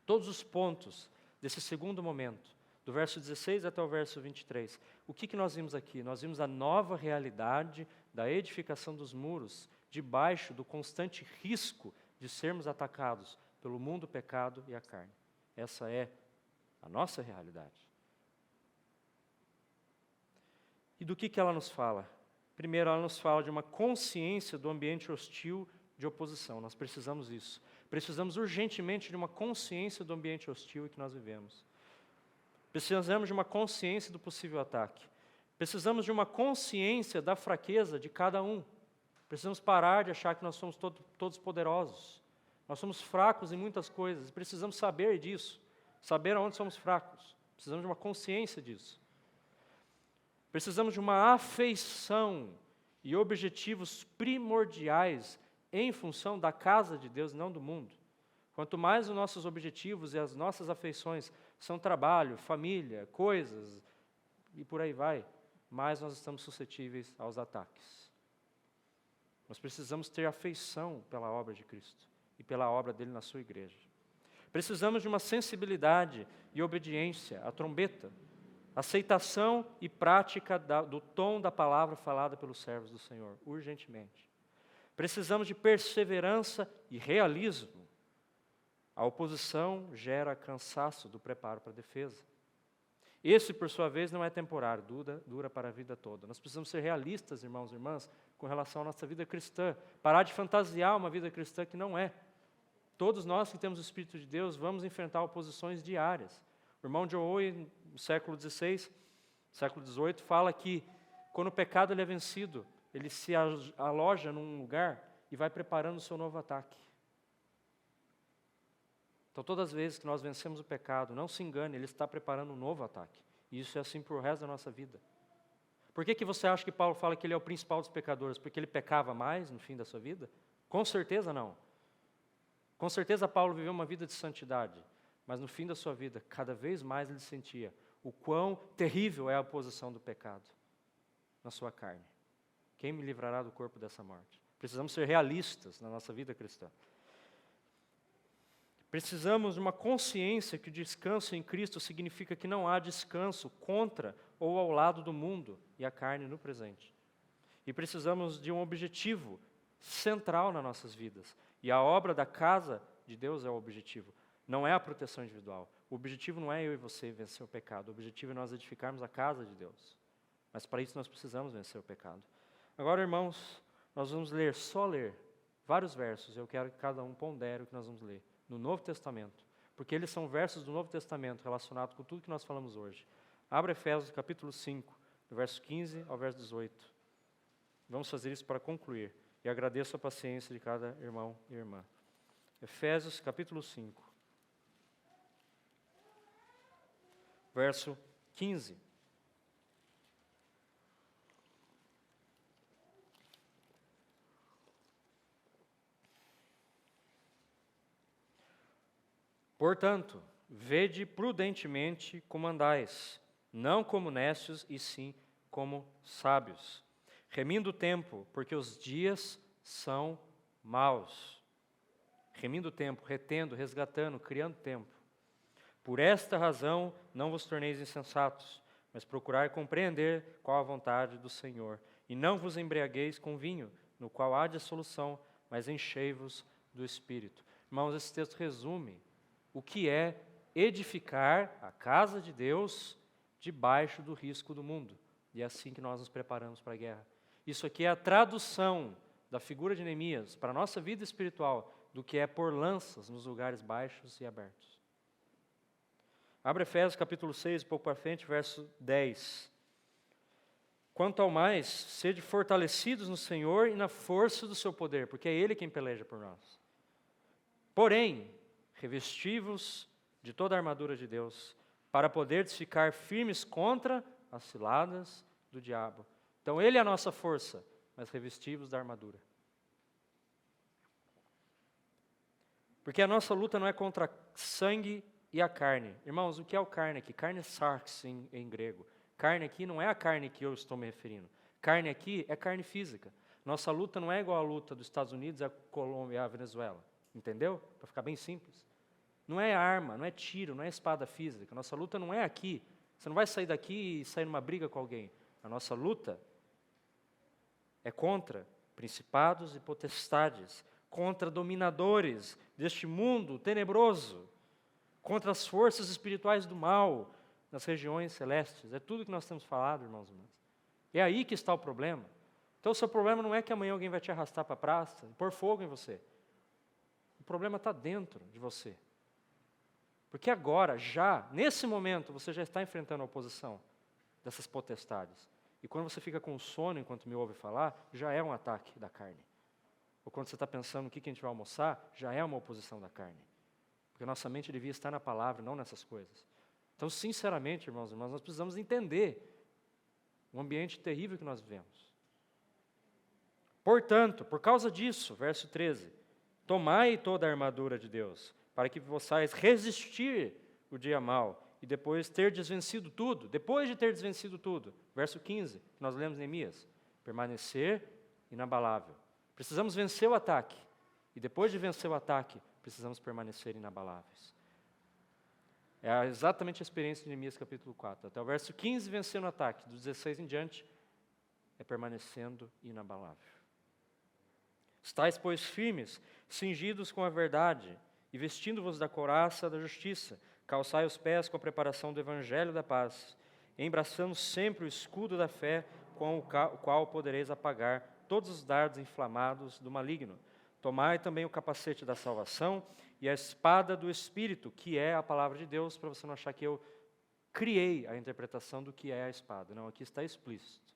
Speaker 2: todos os pontos desse segundo momento, do verso 16 até o verso 23. O que nós vimos aqui? Nós vimos a nova realidade da edificação dos muros, debaixo do constante risco de sermos atacados pelo mundo, o pecado e a carne. Essa é a nossa realidade. E do que ela nos fala? Primeiro, ela nos fala de uma consciência do ambiente hostil de oposição. Nós precisamos disso. Precisamos urgentemente de uma consciência do ambiente hostil em que nós vivemos. Precisamos de uma consciência do possível ataque. Precisamos de uma consciência da fraqueza de cada um. Precisamos parar de achar que nós somos todos poderosos. Nós somos fracos em muitas coisas. Precisamos saber disso. Saber aonde somos fracos. Precisamos de uma consciência disso. Precisamos de uma afeição e objetivos primordiais em função da casa de Deus, não do mundo. Quanto mais os nossos objetivos e as nossas afeições são trabalho, família, coisas, e por aí vai, mais nós estamos suscetíveis aos ataques. Nós precisamos ter afeição pela obra de Cristo e pela obra dele na sua igreja. Precisamos de uma sensibilidade e obediência à trombeta, aceitação e prática do tom da palavra falada pelos servos do Senhor, urgentemente. Precisamos de perseverança e realismo. A oposição gera cansaço do preparo para a defesa. Esse, por sua vez, não é temporário, dura para a vida toda. Nós precisamos ser realistas, irmãos e irmãs, com relação à nossa vida cristã. Parar de fantasiar uma vida cristã que não é. Todos nós que temos o Espírito de Deus vamos enfrentar oposições diárias. O irmão John Owen, no século XVI, século XVIII, fala que quando o pecado ele é vencido, ele se aloja num lugar e vai preparando o seu novo ataque. Então, todas as vezes que nós vencemos o pecado, não se engane, ele está preparando um novo ataque. E isso é assim para o resto da nossa vida. Por que você acha que Paulo fala que ele é o principal dos pecadores? Porque ele pecava mais no fim da sua vida? Com certeza não. Com certeza Paulo viveu uma vida de santidade, mas no fim da sua vida, cada vez mais ele sentia o quão terrível é a oposição do pecado na sua carne. Quem me livrará do corpo dessa morte? Precisamos ser realistas na nossa vida cristã. Precisamos de uma consciência que o descanso em Cristo significa que não há descanso contra ou ao lado do mundo e a carne no presente. E precisamos de um objetivo central nas nossas vidas. E a obra da casa de Deus é o objetivo. Não é a proteção individual. O objetivo não é eu e você vencer o pecado. O objetivo é nós edificarmos a casa de Deus. Mas para isso nós precisamos vencer o pecado. Agora, irmãos, nós vamos só ler vários versos. Eu quero que cada um pondere o que nós vamos ler no Novo Testamento. Porque eles são versos do Novo Testamento relacionados com tudo que nós falamos hoje. Abra Efésios capítulo 5, do verso 15 ao verso 18. Vamos fazer isso para concluir. E agradeço a paciência de cada irmão e irmã. Efésios capítulo 5, verso 15. Portanto, vede prudentemente como andais, não como necios, e sim como sábios, remindo o tempo, porque os dias são maus. Remindo o tempo, retendo, resgatando, criando tempo. Por esta razão, não vos torneis insensatos, mas procurai compreender qual a vontade do Senhor. E não vos embriagueis com vinho, no qual há dissolução, mas enchei-vos do Espírito. Irmãos, esse texto resume o que é edificar a casa de Deus debaixo do risco do mundo. E é assim que nós nos preparamos para a guerra. Isso aqui é a tradução da figura de Neemias para a nossa vida espiritual do que é pôr lanças nos lugares baixos e abertos. Abre Efésios capítulo 6, um pouco para frente, verso 10. Quanto ao mais, sede fortalecidos no Senhor e na força do seu poder, porque é Ele quem peleja por nós. Porém, revesti-vos de toda a armadura de Deus, para poderdes ficar firmes contra as ciladas do diabo. Então, Ele é a nossa força, mas revesti-vos da armadura. Porque a nossa luta não é contra sangue e a carne. Irmãos, o que é o carne aqui? Carne é sarx em grego. Carne aqui não é a carne que eu estou me referindo. Carne aqui é carne física. Nossa luta não é igual à luta dos Estados Unidos, a Colômbia e a Venezuela. Entendeu? Para ficar bem simples. Não é arma, não é tiro, não é espada física. Nossa luta não é aqui. Você não vai sair daqui e sair numa briga com alguém. A nossa luta é contra principados e potestades, contra dominadores deste mundo tenebroso, contra as forças espirituais do mal nas regiões celestes. É tudo que nós temos falado, irmãos e irmãs. É aí que está o problema. Então o seu problema não é que amanhã alguém vai te arrastar para a praça e pôr fogo em você. O problema está dentro de você. Porque agora, já, nesse momento, você já está enfrentando a oposição dessas potestades. E quando você fica com sono enquanto me ouve falar, já é um ataque da carne. Ou quando você está pensando no que a gente vai almoçar, já é uma oposição da carne. Porque nossa mente devia estar na palavra, não nessas coisas. Então, sinceramente, irmãos e irmãs, nós precisamos entender o ambiente terrível que nós vivemos. Portanto, por causa disso, verso 13, tomai toda a armadura de Deus, para que possais resistir o dia mau, e depois ter desvencido tudo. Depois de ter desvencido tudo, verso 15, que nós lemos em Neemias, permanecer inabalável. Precisamos vencer o ataque, e depois de vencer o ataque, precisamos permanecer inabaláveis. É exatamente a experiência de Neemias capítulo 4. Até o verso 15, vencendo o ataque. Do 16 em diante, é permanecendo inabalável. Estais, pois, firmes, cingidos com a verdade, e vestindo-vos da couraça da justiça, calçai os pés com a preparação do evangelho da paz, embraçando sempre o escudo da fé, com o qual podereis apagar todos os dardos inflamados do maligno. Tomai também o capacete da salvação e a espada do Espírito, que é a palavra de Deus, para você não achar que eu criei a interpretação do que é a espada. Não, aqui está explícito.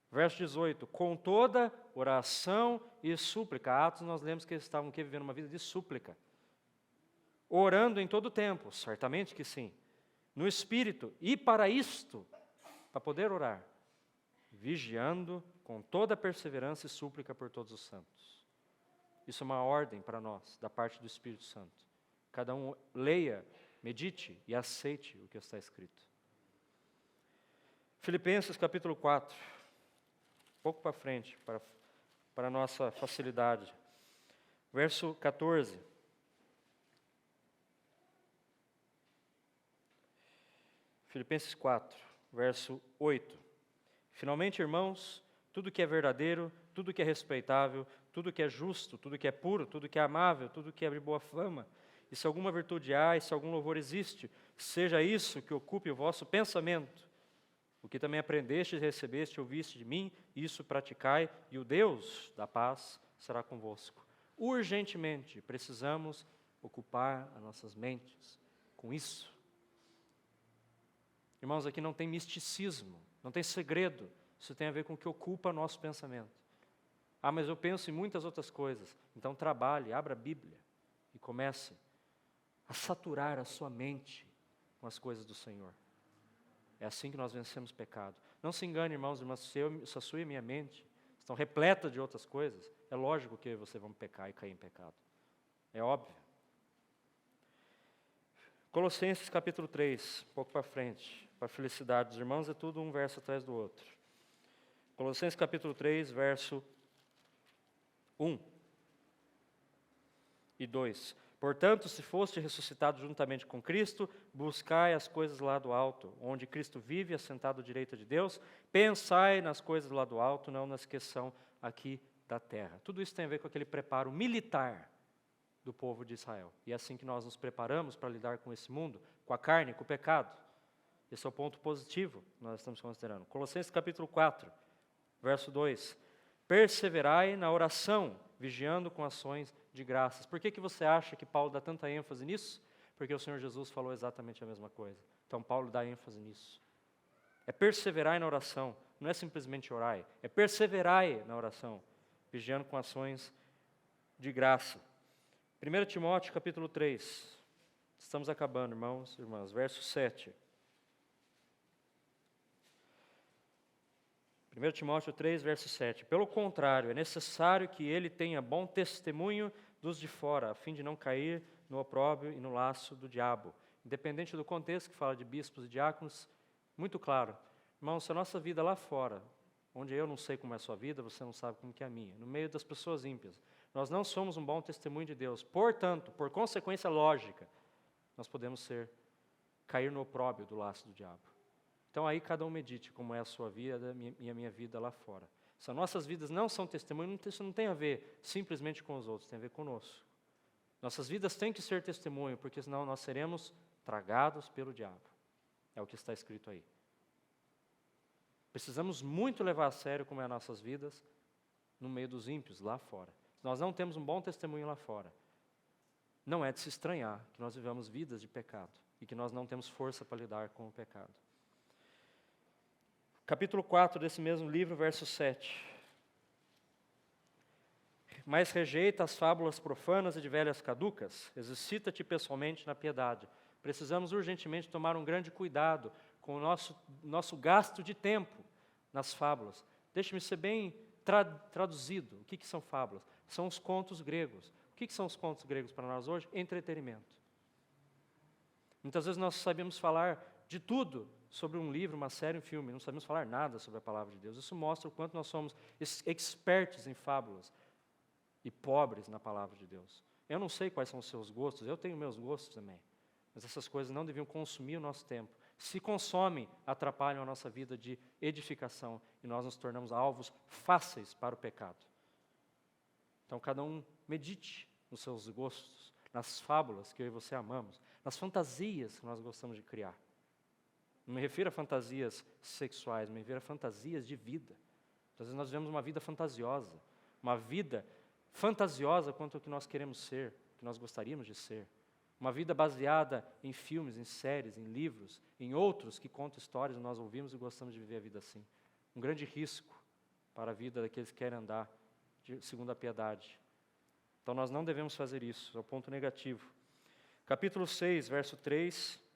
Speaker 2: Verso 18, com toda oração e súplica. Atos nós lemos que eles estavam aqui vivendo uma vida de súplica. Orando em todo o tempo, certamente que sim. No Espírito, e para isto, para poder orar, vigiando com toda perseverança e súplica por todos os santos. Isso é uma ordem para nós, da parte do Espírito Santo. Cada um leia, medite e aceite o que está escrito. Filipenses capítulo 4. Pouco para frente, para a nossa facilidade. Verso 14. Filipenses 4, verso 8. Finalmente, irmãos, tudo que é verdadeiro, tudo que é respeitável, tudo que é justo, tudo que é puro, tudo que é amável, tudo que é de boa fama, e se alguma virtude há, e se algum louvor existe, seja isso que ocupe o vosso pensamento. O que também aprendeste e recebeste, ouviste de mim, isso praticai, e o Deus da paz será convosco. Urgentemente precisamos ocupar as nossas mentes com isso. Irmãos, aqui não tem misticismo, não tem segredo. Isso tem a ver com o que ocupa nosso pensamento. Ah, mas eu penso em muitas outras coisas. Então trabalhe, abra a Bíblia e comece a saturar a sua mente com as coisas do Senhor. É assim que nós vencemos pecado. Não se engane, irmãos e irmãs, se a sua e a minha mente estão repletas de outras coisas, é lógico que você vai pecar e cair em pecado. É óbvio. Colossenses capítulo 3, um pouco para frente, para a felicidade dos irmãos, é tudo um verso atrás do outro. Colossenses capítulo 3, verso 1 e 2. Portanto, se foste ressuscitado juntamente com Cristo, buscai as coisas lá do alto, onde Cristo vive, assentado à direita de Deus, pensai nas coisas lá do alto, não nas que são aqui da terra. Tudo isso tem a ver com aquele preparo militar do povo de Israel. E é assim que nós nos preparamos para lidar com esse mundo, com a carne, com o pecado. Esse é o ponto positivo que nós estamos considerando. Colossenses capítulo 4, verso 2. Perseverai na oração, vigiando com ações de graças. Por que você acha que Paulo dá tanta ênfase nisso? Porque o Senhor Jesus falou exatamente a mesma coisa. Então Paulo dá ênfase nisso. É perseverai na oração, não é simplesmente orai, é perseverai na oração, vigiando com ações de graça. 1 Timóteo capítulo 3, estamos acabando, irmãos e irmãs, verso 7. 1 Timóteo 3, verso 7. Pelo contrário, é necessário que ele tenha bom testemunho dos de fora, a fim de não cair no opróbrio e no laço do diabo. Independente do contexto, que fala de bispos e diáconos, muito claro. Irmãos, se a nossa vida lá fora, onde eu não sei como é a sua vida, você não sabe como que é a minha, no meio das pessoas ímpias, nós não somos um bom testemunho de Deus. Portanto, por consequência lógica, nós podemos cair no opróbrio do laço do diabo. Então aí cada um medite como é a sua vida e a minha vida lá fora. Se as nossas vidas não são testemunho, isso não tem a ver simplesmente com os outros, tem a ver conosco. Nossas vidas têm que ser testemunho, porque senão nós seremos tragados pelo diabo. É o que está escrito aí. Precisamos muito levar a sério como é as nossas vidas no meio dos ímpios, lá fora. Se nós não temos um bom testemunho lá fora, não é de se estranhar que nós vivamos vidas de pecado e que nós não temos força para lidar com o pecado. Capítulo 4 desse mesmo livro, verso 7. Mas rejeita as fábulas profanas e de velhas caducas, exercita-te pessoalmente na piedade. Precisamos urgentemente tomar um grande cuidado com o nosso gasto de tempo nas fábulas. Deixe-me ser bem traduzido. O que são fábulas? São os contos gregos. O que são os contos gregos para nós hoje? Entretenimento. Muitas vezes nós sabemos falar de tudo sobre um livro, uma série, um filme, não sabemos falar nada sobre a palavra de Deus. Isso mostra o quanto nós somos expertos em fábulas e pobres na palavra de Deus. Eu não sei quais são os seus gostos, eu tenho meus gostos também, mas essas coisas não deviam consumir o nosso tempo. Se consomem, atrapalham a nossa vida de edificação e nós nos tornamos alvos fáceis para o pecado. Então cada um medite nos seus gostos, nas fábulas que eu e você amamos, nas fantasias que nós gostamos de criar. Não me refiro a fantasias sexuais, me refiro a fantasias de vida. Às vezes nós vivemos uma vida fantasiosa, uma vida fantasiosa quanto ao que nós queremos ser, que nós gostaríamos de ser. Uma vida baseada em filmes, em séries, em livros, em outros que contam histórias, nós ouvimos e gostamos de viver a vida assim. Um grande risco para a vida daqueles que querem andar segundo a piedade. Então nós não devemos fazer isso, é o ponto negativo. Capítulo 6, verso 3.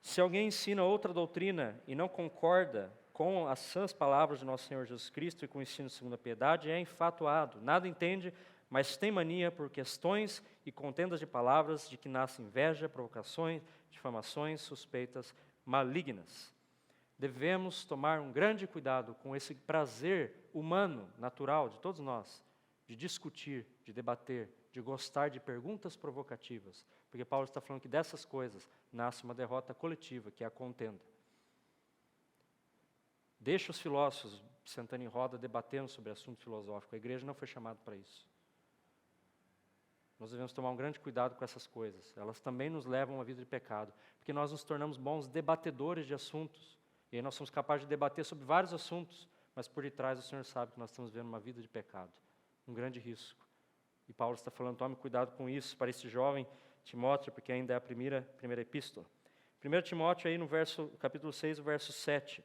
Speaker 2: Se alguém ensina outra doutrina e não concorda com as sãs palavras de nosso Senhor Jesus Cristo e com o ensino segundo a piedade, é enfatuado, nada entende, mas tem mania por questões e contendas de palavras, de que nasce inveja, provocações, difamações, suspeitas malignas. Devemos tomar um grande cuidado com esse prazer humano, natural, de todos nós, de discutir, de debater, de gostar de perguntas provocativas, porque Paulo está falando que dessas coisas nasce uma derrota coletiva, que é a contenda. Deixa os filósofos sentando em roda, debatendo sobre assunto filosófico. A igreja não foi chamada para isso. Nós devemos tomar um grande cuidado com essas coisas. Elas também nos levam a uma vida de pecado, porque nós nos tornamos bons debatedores de assuntos. E aí nós somos capazes de debater sobre vários assuntos, mas por detrás o Senhor sabe que nós estamos vivendo uma vida de pecado. Um grande risco. E Paulo está falando, tome cuidado com isso, para esse jovem Timóteo, porque ainda é a primeira epístola. 1 Timóteo, aí no capítulo 6, o verso 7.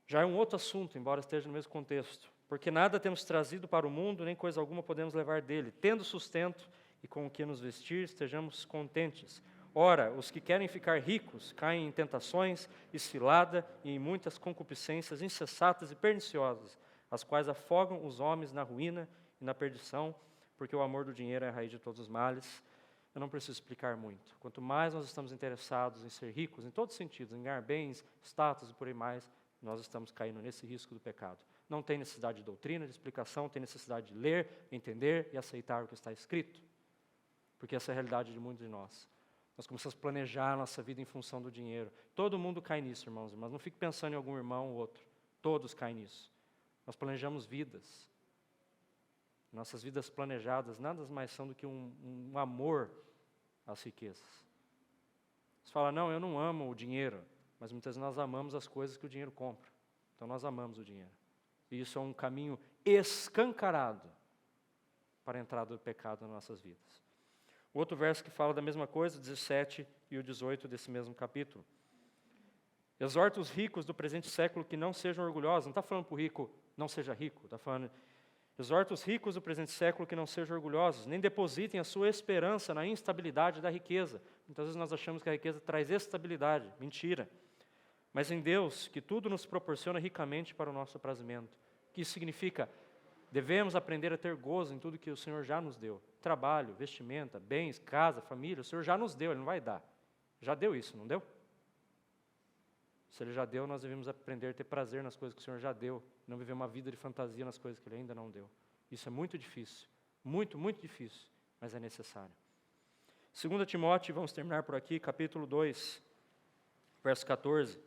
Speaker 2: Já é um outro assunto, embora esteja no mesmo contexto. Porque nada temos trazido para o mundo, nem coisa alguma podemos levar dele. Tendo sustento e com o que nos vestir, estejamos contentes. Ora, os que querem ficar ricos caem em tentações e cilada e em muitas concupiscências insensatas e perniciosas, as quais afogam os homens na ruína e na perdição, porque o amor do dinheiro é a raiz de todos os males. Eu não preciso explicar muito. Quanto mais nós estamos interessados em ser ricos, em todos os sentidos, em ganhar bens, status e por aí mais, nós estamos caindo nesse risco do pecado. Não tem necessidade de doutrina, de explicação, tem necessidade de ler, entender e aceitar o que está escrito. Porque essa é a realidade de muitos de nós. Nós começamos a planejar a nossa vida em função do dinheiro. Todo mundo cai nisso, irmãos e irmãs. Não fique pensando em algum irmão ou outro. Todos caem nisso. Nós planejamos vidas. Nossas vidas planejadas nada mais são do que um amor às riquezas. Você fala, não, eu não amo o dinheiro. Mas muitas vezes nós amamos as coisas que o dinheiro compra. Então nós amamos o dinheiro. E isso é um caminho escancarado para a entrada do pecado nas nossas vidas. Outro verso que fala da mesma coisa, 17 e o 18 desse mesmo capítulo. Exorta os ricos do presente século que não sejam orgulhosos. Não está falando para o rico, não seja rico. Está falando, exorta os ricos do presente século que não sejam orgulhosos, nem depositem a sua esperança na instabilidade da riqueza. Muitas vezes nós achamos que a riqueza traz estabilidade. Mentira. Mas em Deus, que tudo nos proporciona ricamente para o nosso aprazimento. O que isso significa? Devemos aprender a ter gozo em tudo que o Senhor já nos deu. Trabalho, vestimenta, bens, casa, família, o Senhor já nos deu, Ele não vai dar. Já deu isso, não deu? Se Ele já deu, nós devemos aprender a ter prazer nas coisas que o Senhor já deu, não viver uma vida de fantasia nas coisas que Ele ainda não deu. Isso é muito difícil, muito, muito difícil, mas é necessário. 2 Timóteo, vamos terminar por aqui, capítulo 2, verso 14.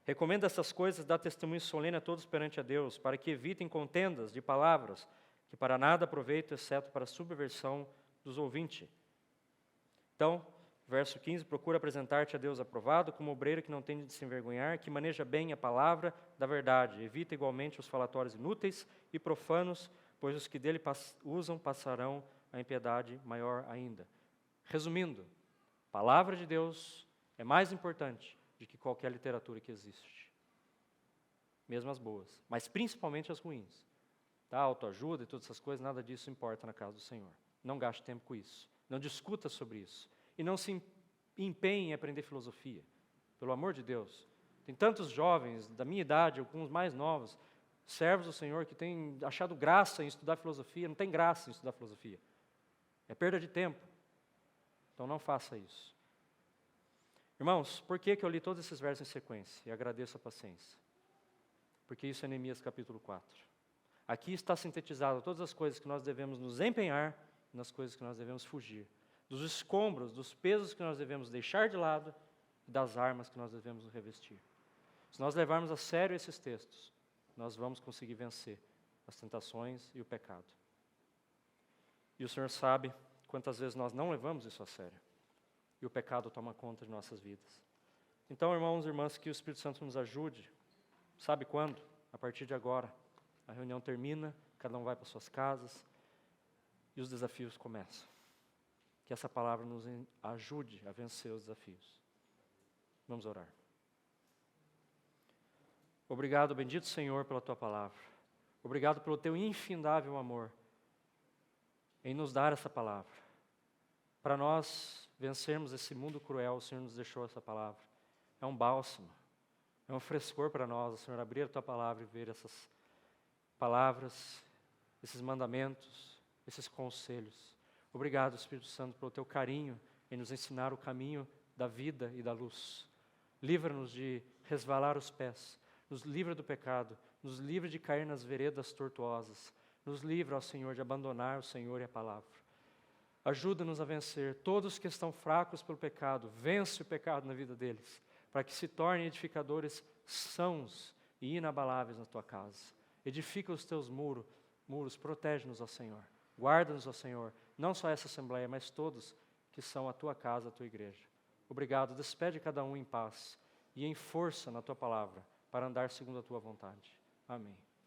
Speaker 2: Recomenda essas coisas, dá testemunho solene a todos perante a Deus, para que evitem contendas de palavras, que para nada aproveitam, exceto para a subversão dos ouvintes. Então, verso 15, procura apresentar-te a Deus aprovado, como obreiro que não tem de se envergonhar, que maneja bem a palavra da verdade, evita igualmente os falatórios inúteis e profanos, pois os que dele usam passarão a impiedade maior ainda. Resumindo, a palavra de Deus é mais importante de que qualquer literatura que existe. Mesmo as boas, mas principalmente as ruins. Tá? Autoajuda e todas essas coisas, nada disso importa na casa do Senhor. Não gaste tempo com isso. Não discuta sobre isso. E não se empenhe em aprender filosofia. Pelo amor de Deus. Tem tantos jovens da minha idade, alguns mais novos, servos do Senhor, que têm achado graça em estudar filosofia. Não tem graça em estudar filosofia. É perda de tempo. Então não faça isso. Irmãos, por que eu li todos esses versos em sequência? E agradeço a paciência. Porque isso é Neemias capítulo 4. Aqui está sintetizado todas as coisas que nós devemos nos empenhar e nas coisas que nós devemos fugir. Dos escombros, dos pesos que nós devemos deixar de lado e das armas que nós devemos nos revestir. Se nós levarmos a sério esses textos, nós vamos conseguir vencer as tentações e o pecado. E o Senhor sabe quantas vezes nós não levamos isso a sério. E o pecado toma conta de nossas vidas. Então, irmãos e irmãs, que o Espírito Santo nos ajude. Sabe quando? A partir de agora. A reunião termina, cada um vai para suas casas e os desafios começam. Que essa palavra nos ajude a vencer os desafios. Vamos orar. Obrigado, bendito Senhor, pela Tua palavra. Obrigado pelo Teu infindável amor em nos dar essa palavra. Para nós vencermos esse mundo cruel, o Senhor nos deixou essa palavra. É um bálsamo, é um frescor para nós, o Senhor abrir a Tua palavra e ver essas palavras, esses mandamentos, esses conselhos. Obrigado, Espírito Santo, pelo Teu carinho em nos ensinar o caminho da vida e da luz. Livra-nos de resvalar os pés, nos livra do pecado, nos livre de cair nas veredas tortuosas, nos livra, ó Senhor, de abandonar o Senhor e a palavra. Ajuda-nos a vencer todos que estão fracos pelo pecado, vence o pecado na vida deles, para que se tornem edificadores sãos e inabaláveis na tua casa. Edifica os teus muros, protege-nos, ó Senhor. Guarda-nos, ó Senhor, não só essa assembleia, mas todos que são a tua casa, a tua igreja. Obrigado, despede cada um em paz e em força na tua palavra, para andar segundo a tua vontade. Amém.